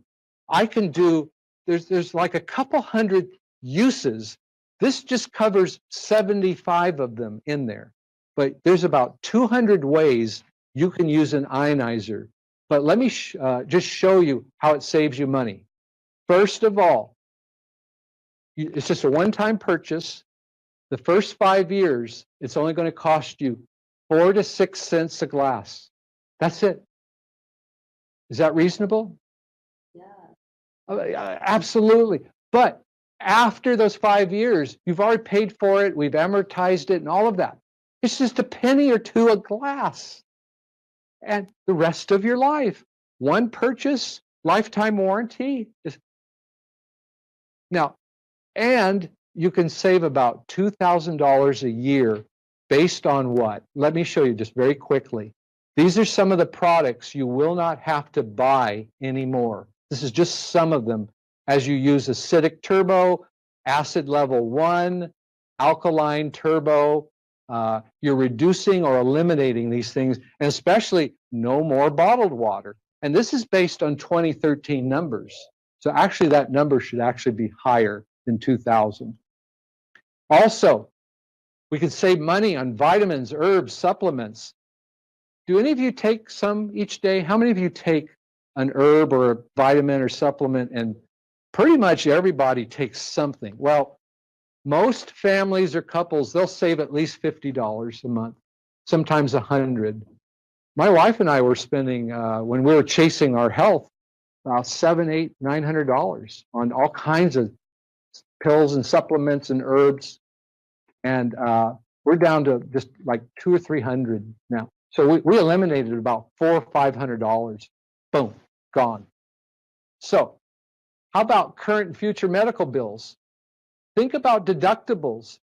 I can do, there's like a couple hundred uses. This just covers 75 of them in there. But there's about 200 ways you can use an ionizer. But let me just show you how it saves you money. First of all, it's just a one-time purchase. The first 5 years, it's only going to cost you 4 to 6 cents a glass. That's it. Is that reasonable? Yeah. Absolutely. But after those 5 years, you've already paid for it, we've amortized it and all of that. It's just a penny or two a glass. And the rest of your life, one purchase, lifetime warranty. Now, and you can save about $2,000 a year based on what? Let me show you just very quickly. These are some of the products you will not have to buy anymore. This is just some of them as you use acidic turbo, acid level 1, alkaline turbo. You're reducing or eliminating these things, and especially no more bottled water. And this is based on 2013 numbers. So actually that number should actually be higher than 2,000. Also, we can save money on vitamins, herbs, supplements. Do any of you take some each day? How many of you take an herb or a vitamin or supplement? And pretty much everybody takes something. Well, most families or couples, they'll save at least $50 a month, sometimes $100. My wife and I were spending, when we were chasing our health, about $700, $800, $900 on all kinds of pills and supplements and herbs. And we're down to just like $200 or $300 now. So we eliminated about $400 or $500. Boom, gone. So how about current and future medical bills? Think about deductibles,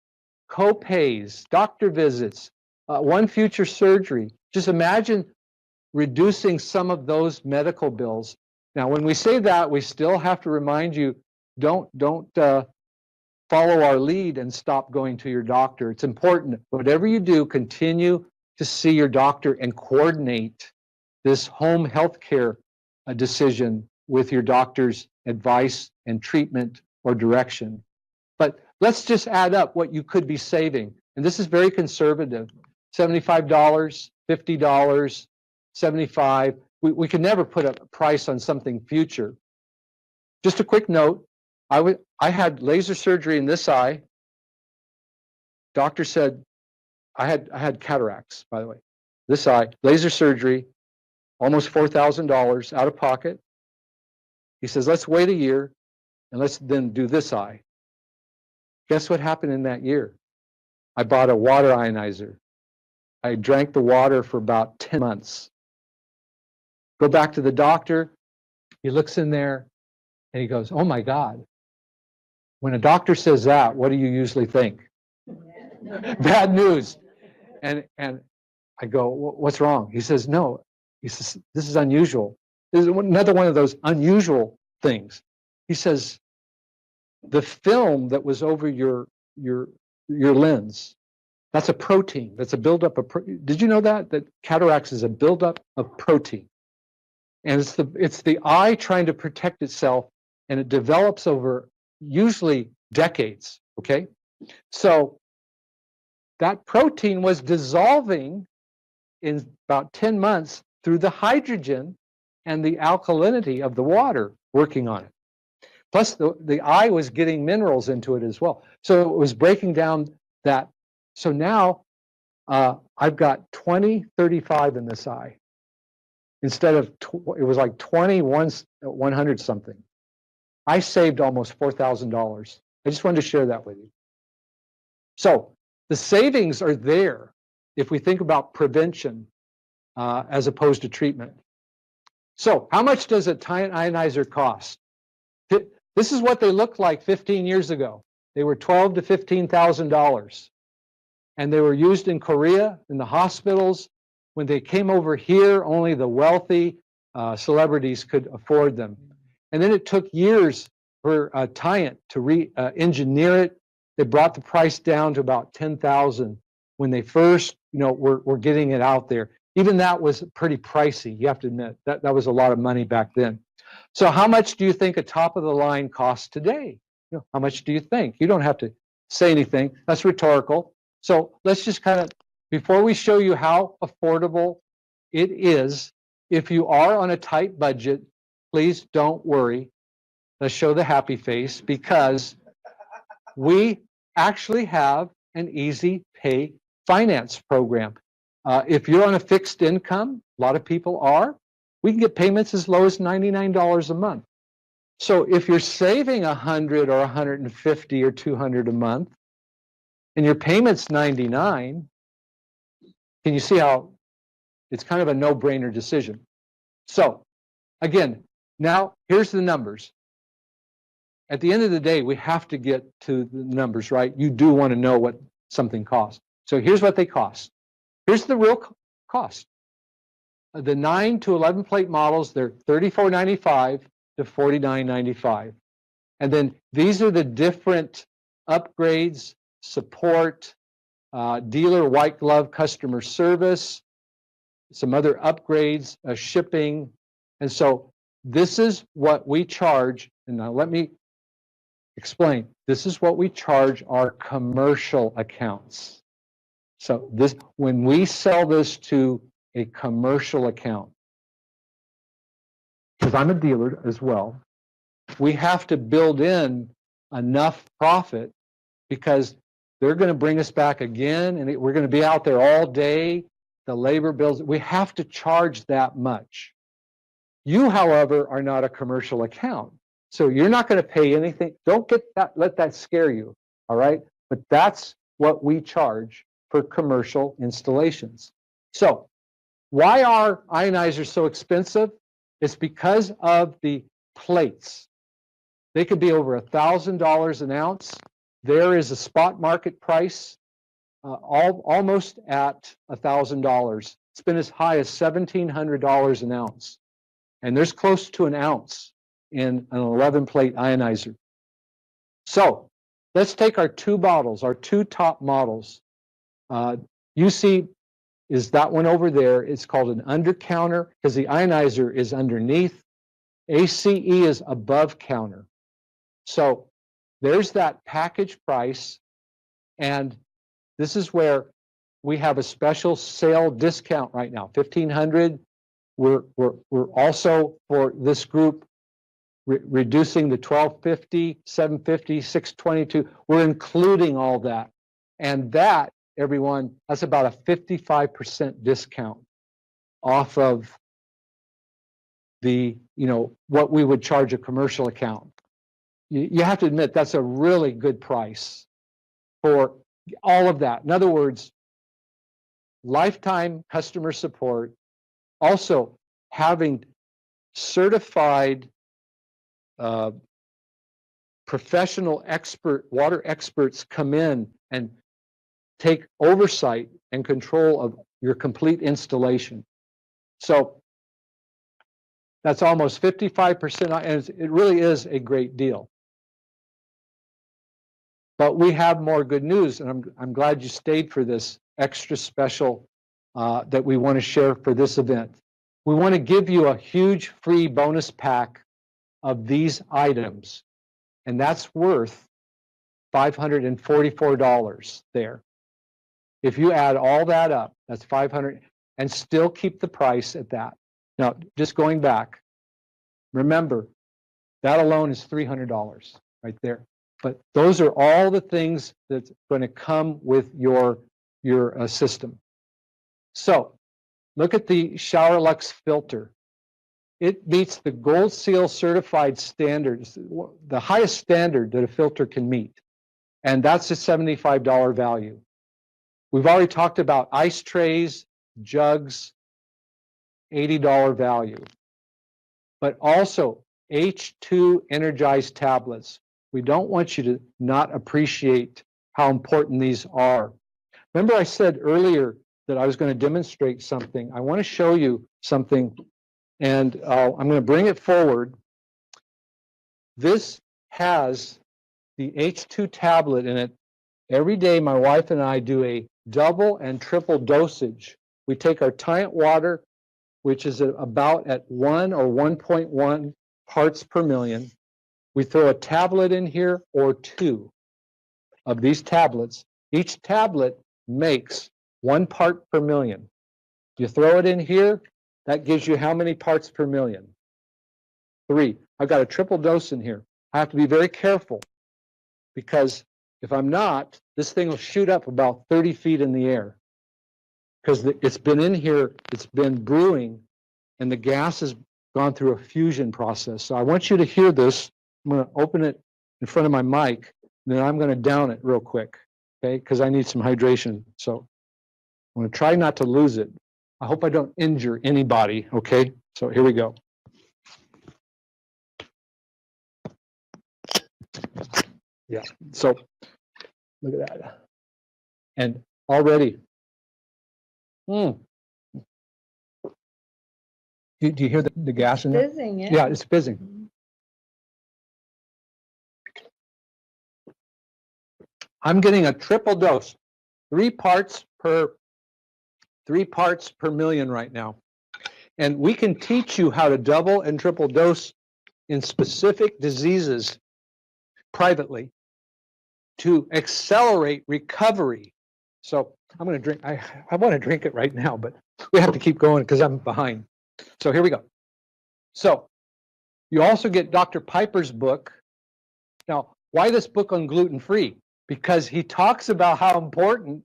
co-pays, doctor visits, one future surgery. Just imagine reducing some of those medical bills. Now, when we say that, we still have to remind you, don't follow our lead and stop going to your doctor. It's important. Whatever you do, continue to see your doctor and coordinate this home health care decision with your doctor's advice and treatment or direction. But let's just add up what you could be saving. And this is very conservative. $75, $50, $75. We can never put a price on something future. Just a quick note. I had laser surgery in this eye. Doctor said, I had cataracts, by the way. This eye, laser surgery, almost $4,000 out of pocket. He says, let's wait a year and let's then do this eye. Guess what happened in that year? I bought a water ionizer. I drank the water for about 10 months. Go back to the doctor. He looks in there and he goes, oh my God. When a doctor says that, what do you usually think? Bad news. And I go, what's wrong? He says, no. He says, this is unusual. This is another one of those unusual things. He says, the film that was over your lens, that's a protein. That's a buildup of did you know that cataracts is a buildup of protein? And it's the eye trying to protect itself, and it develops over usually decades, okay? So that protein was dissolving in about 10 months through the hydrogen and the alkalinity of the water working on it. Plus the eye was getting minerals into it as well. So it was breaking down that. So now I've got 20/35 in this eye. Instead of, it was like 100 something. I saved almost $4,000. I just wanted to share that with you. So the savings are there if we think about prevention as opposed to treatment. So how much does a Tine ionizer cost? This is what they looked like 15 years ago. They were $12,000 to $15,000. And they were used in Korea, in the hospitals. When they came over here, only the wealthy celebrities could afford them. And then it took years for Tine to re-engineer it. They brought the price down to about $10,000 when they first, were getting it out there. Even that was pretty pricey. You have to admit that was a lot of money back then. So how much do you think a top of the line costs today? How much do you think? You don't have to say anything. That's rhetorical. So let's just kind of, before we show you how affordable it is, if you are on a tight budget, please don't worry. Let's show the happy face, because we actually have an easy pay finance program. If you're on a fixed income, a lot of people are, we can get payments as low as $99 a month. So if you're saving 100 or 150 or 200 a month, and your payment's 99, can you see how it's kind of a no-brainer decision? So again, now here's the numbers. At the end of the day, we have to get to the numbers, right? You do want to know what something costs. So here's what they cost. Here's the real cost. The 9 to 11 plate models, they're $34.95 to $49.95. And then these are the different upgrades, support, dealer white glove customer service, some other upgrades, shipping. And so this is what we charge. And now let me explain. This is what we charge our commercial accounts. So this, when we sell this to a commercial account, because I'm a dealer as well, we have to build in enough profit because they're going to bring us back again and we're going to be out there all day. The labor bills, we have to charge that much. You, however, are not a commercial account. So you're not going to pay anything. Don't get that, let that scare you. All right. But that's what we charge for commercial installations. So why are ionizers so expensive? It's because of the plates. They could be over $1,000 an ounce. There is a spot market price almost at $1,000. It's been as high as $1,700 an ounce. And there's close to an ounce in an 11 plate ionizer. So let's take our two bottles, our two top models. UC is that one over there. It's called an under counter because the ionizer is underneath. ACE is above counter. So there's that package price. And this is where we have a special sale discount right now, $1,500. We're also, for this group, reducing the $1,250, $750, $622. We're including all that. And that, everyone, that's about a 55% discount off of the, what we would charge a commercial account. You have to admit that's a really good price for all of that. In other words, lifetime customer support, also having certified professional water experts come in and take oversight and control of your complete installation. So that's almost 55%, and it really is a great deal. But we have more good news, and I'm glad you stayed for this extra special that we want to share for this event. We want to give you a huge free bonus pack of these items, and that's worth $544 there. If you add all that up, that's $500, and still keep the price at that. Now, just going back, remember, that alone is $300 right there. But those are all the things that's going to come with your system. So look at the ShowerLux filter. It meets the Gold Seal certified standards, the highest standard that a filter can meet. And that's a $75 value. We've already talked about ice trays, jugs, $80 value. But also H2 energized tablets. We don't want you to not appreciate how important these are. Remember I said earlier that I was going to demonstrate something. I want to show you something, and I'm going to bring it forward. This has the H2 tablet in it. Every day my wife and I do a double and triple dosage. We take our Tient water, which is about at 1 or 1.1 parts per million. We throw a tablet in here or two of these tablets. Each tablet makes 1 part per million. You throw it in here, that gives you how many parts per million? 3. I've got a triple dose in here. I have to be very careful because if I'm not, this thing will shoot up about 30 feet in the air because it's been in here, it's been brewing, and the gas is gone through a fusion process. So I want you to hear this. I'm going to open it in front of my mic, and then I'm going to down it real quick, okay? Because I need some hydration. So I'm going to try not to lose it. I hope I don't injure anybody, okay? So here we go. Yeah, so look at that. And already, do you hear the gas in there? Fizzing, yeah. Yeah, it's fizzing. I'm getting a triple dose, 3 parts per million right now. And we can teach you how to double and triple dose in specific diseases privately to accelerate recovery. So I'm going to drink, I want to drink it right now, but we have to keep going because I'm behind. So here we go. So you also get Dr. Piper's book. Now, why this book on gluten-free? Because he talks about how important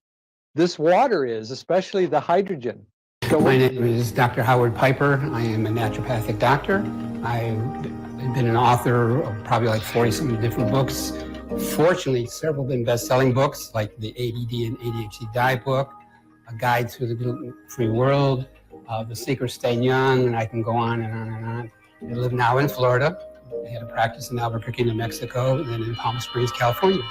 this water is, especially the hydrogen. My name is Dr. Howard Piper. I am a naturopathic doctor. I've been an author of probably like 40-something different books. Fortunately, several have been best-selling books, like the ADD and ADHD Diet book, A Guide to the Gluten-Free World, The Secret of Staying Young, and I can go on and on and on. I live now in Florida. I had a practice in Albuquerque, New Mexico, and then in Palm Springs, California.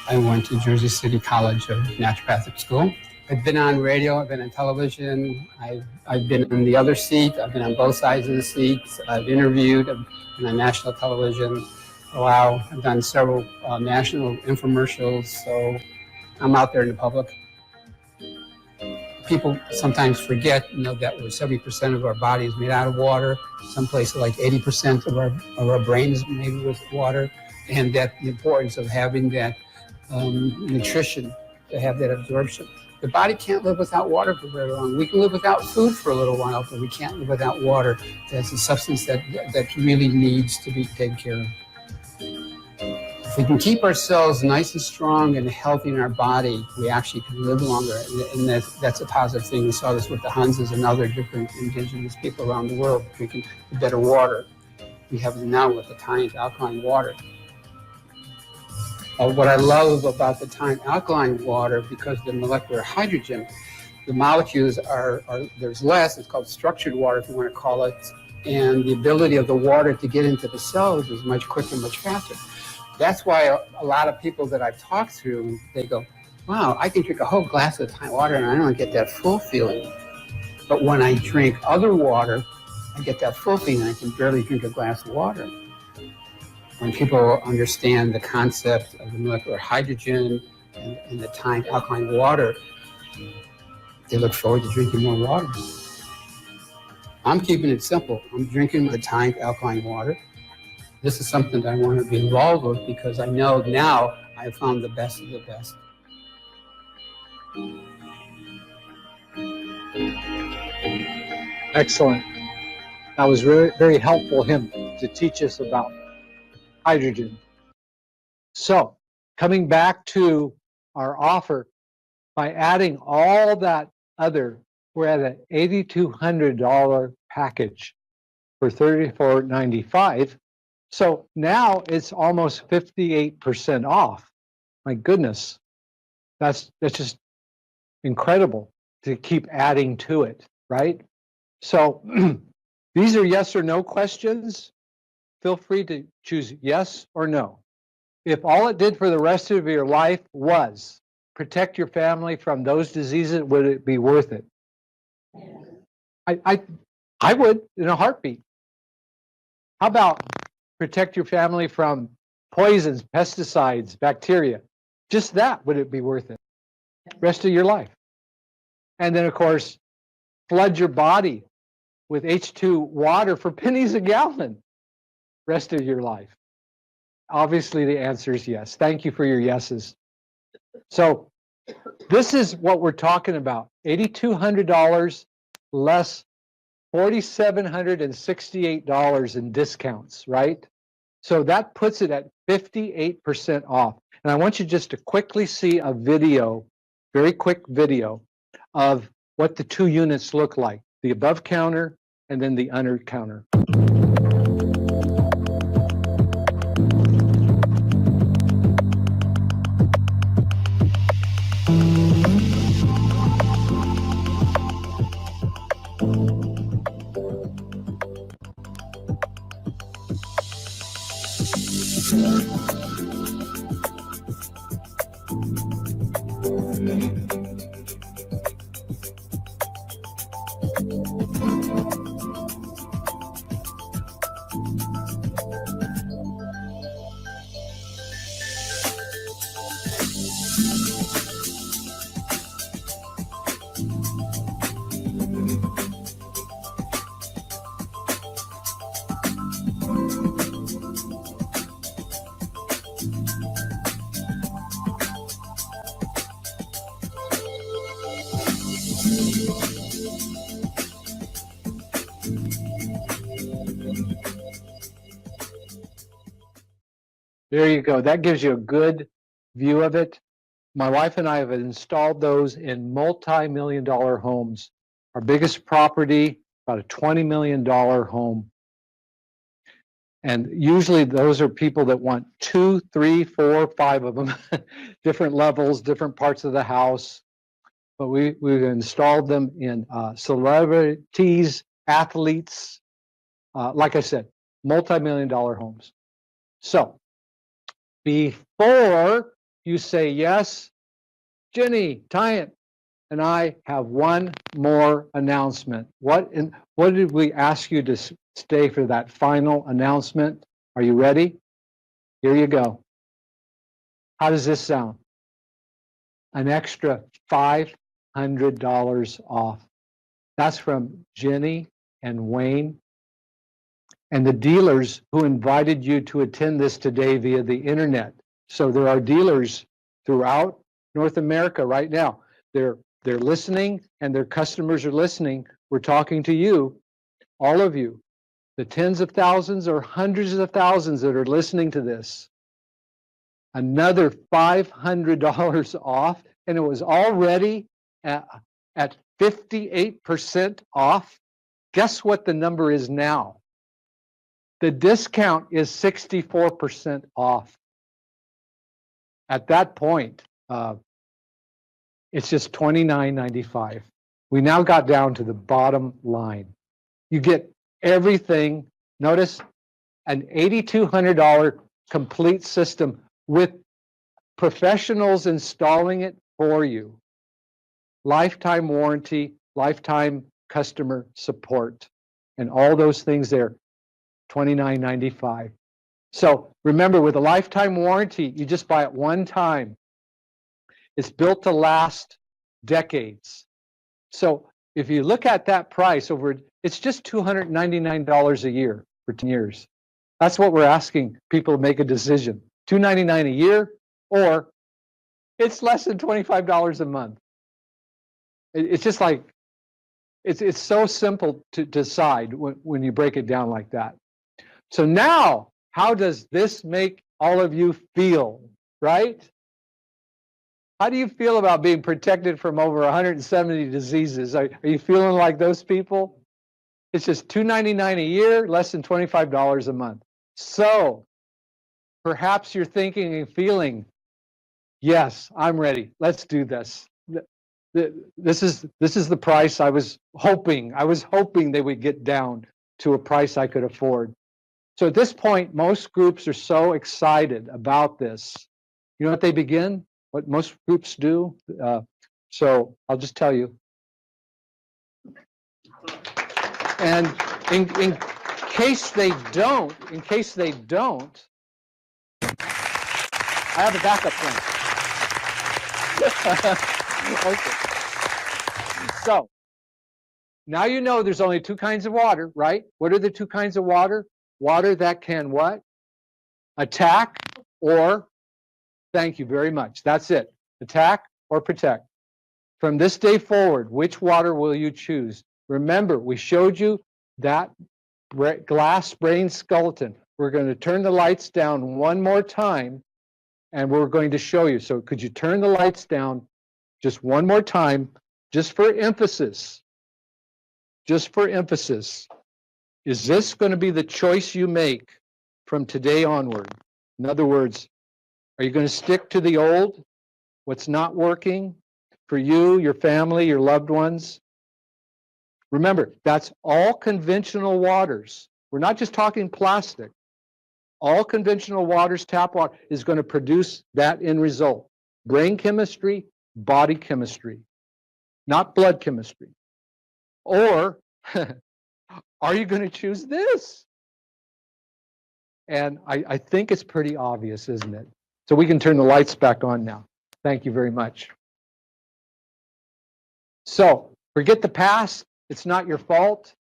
I went to Jersey City College of Naturopathic School. I've been on radio, I've been on television, I've been in the other seat, I've been on both sides of the seats, I've interviewed, I've been on national television. Wow, I've done several national infomercials, so I'm out there in the public. People sometimes forget, that 70% of our body is made out of water. Some places like 80% of our brain is made with water, and that the importance of having that nutrition to have that absorption. The body can't live without water for very long. We can live without food for a little while, but we can't live without water. That's a substance that really needs to be taken care of. If we can keep ourselves nice and strong and healthy in our body, we actually can live longer, and that's a positive thing. We saw this with the Huns and other different indigenous people around the world, drinking better water. We have it now with the Thai alkaline water. What I love about the Thai alkaline water, because the molecular hydrogen, the molecules there's less, it's called structured water if you want to call it, and the ability of the water to get into the cells is much quicker, much faster. That's why a lot of people that I've talked to, they go, wow, I can drink a whole glass of Thai water and I don't get that full feeling. But when I drink other water, I get that full feeling. I can barely drink a glass of water. When people understand the concept of the molecular hydrogen and the Thai alkaline water, they look forward to drinking more water. I'm keeping it simple. I'm drinking my Thai alkaline water. This is something that I want to be involved with because I know now I've found the best of the best. Excellent. That was very, very helpful him to teach us about hydrogen. So, coming back to our offer, by adding all that other, we're at an $8,200 package for $34.95. So now it's almost 58% off. My goodness, that's just incredible to keep adding to it, right? So these are yes or no questions. Feel free to choose yes or no. If all it did for the rest of your life was protect your family from those diseases, would it be worth it? I would in a heartbeat. How about protect your family from poisons, pesticides, bacteria? Just that, would it be worth it? Rest of your life. And then, of course, flood your body with H2 water for pennies a gallon. Rest of your life. Obviously, the answer is yes. Thank you for your yeses. So this is what we're talking about. $8,200 less $4,768 in discounts, right? So that puts it at 58% off. And I want you just to quickly see a video, very quick video, of what the two units look like. The above counter and then the under counter. There you go. That gives you a good view of it. My wife and I have installed those in multi-million-dollar homes. Our biggest property, about a $20 million home. And usually those are people that want 2, 3, 4, 5 of them, different levels, different parts of the house. But we've installed them in celebrities, athletes, like I said, multi-million-dollar homes. So before you say yes, Jenny, Tyant, and I have one more announcement. What did we ask you to stay for that final announcement? Are you ready? Here you go. How does this sound? An extra $500 off. That's from Jenny and Wayne and the dealers who invited you to attend this today via the internet. So there are dealers throughout North America right now. They're listening and their customers are listening. We're talking to you, all of you, the tens of thousands or hundreds of thousands that are listening to this. Another $500 off, and it was already at 58% off. Guess what the number is now? The discount is 64% off. At that point, it's just $29.95. We now got down to the bottom line. You get everything. Notice an $8,200 complete system with professionals installing it for you. Lifetime warranty, lifetime customer support, and all those things there, $29.95. So remember, with a lifetime warranty, you just buy it one time. It's built to last decades. So if you look at that price over, it's just $299 a year for 10 years. That's what we're asking people to make a decision. $299 a year, or it's less than $25 a month. It's just like, it's so simple to decide when you break it down like that. So now, how does this make all of you feel, right? How do you feel about being protected from over 170 diseases? Are you feeling like those people? It's just $299 a year, less than $25 a month. So perhaps you're thinking and feeling, yes, I'm ready. Let's do this. This is the price I was hoping. I was hoping they would get down to a price I could afford. So at this point, most groups are so excited about this. You know what they begin? What most groups do? So I'll just tell you. And in case they don't, I have a backup plan. Okay. So now you know there's only two kinds of water, right? What are the two kinds of water? Water that can what? Attack or, thank you very much. That's it. Attack or protect. From this day forward, which water will you choose? Remember, we showed you that glass brain skeleton. We're going to turn the lights down one more time, and we're going to show you. So could you turn the lights down just one more time, just for emphasis? Just for emphasis. Is this going to be the choice you make from today onward? In other words, are you going to stick to the old, what's not working for you, your family, your loved ones? Remember, that's all conventional waters. We're not just talking plastic. All conventional waters, tap water, is going to produce that end result. Brain chemistry, body chemistry, not blood chemistry. Or are you going to choose this? And I think it's pretty obvious, isn't it? So we can turn the lights back on now. Thank you very much. So forget the past. It's not your fault.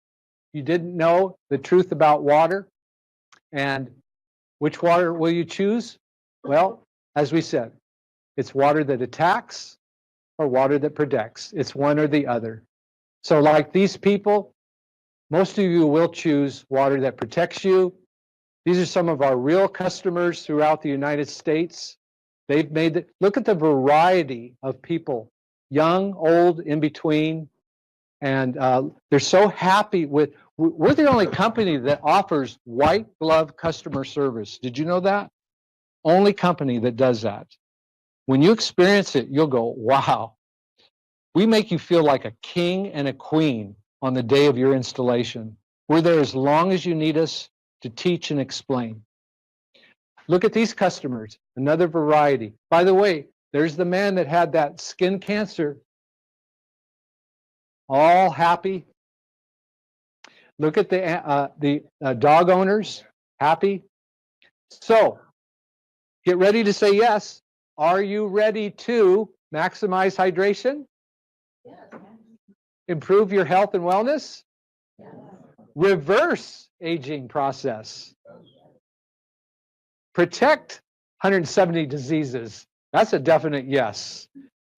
You didn't know the truth about water. And which water will you choose? Well, as we said, it's water that attacks or water that protects. It's one or the other. So like these people, most of you will choose water that protects you. These are some of our real customers throughout the United States. They've made it. Look at the variety of people, young, old, in between. And they're so happy with, we're the only company that offers white glove customer service. Did you know that? Only company that does that. When you experience it, you'll go, wow. We make you feel like a king and a queen on the day of your installation. We're there as long as you need us to teach and explain. Look at these customers, another variety. By the way, there's the man that had that skin cancer. All happy. Look at the dog owners, happy. So get ready to say yes. Are you ready to maximize hydration? Yes. Improve your health and wellness? Yes. Reverse aging process. Protect 170 diseases. That's a definite yes.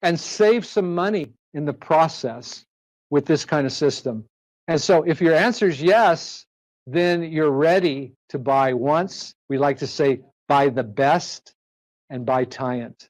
And save some money in the process with this kind of system. And so if your answer is yes, then you're ready to buy once. We like to say buy the best and buy Tyant.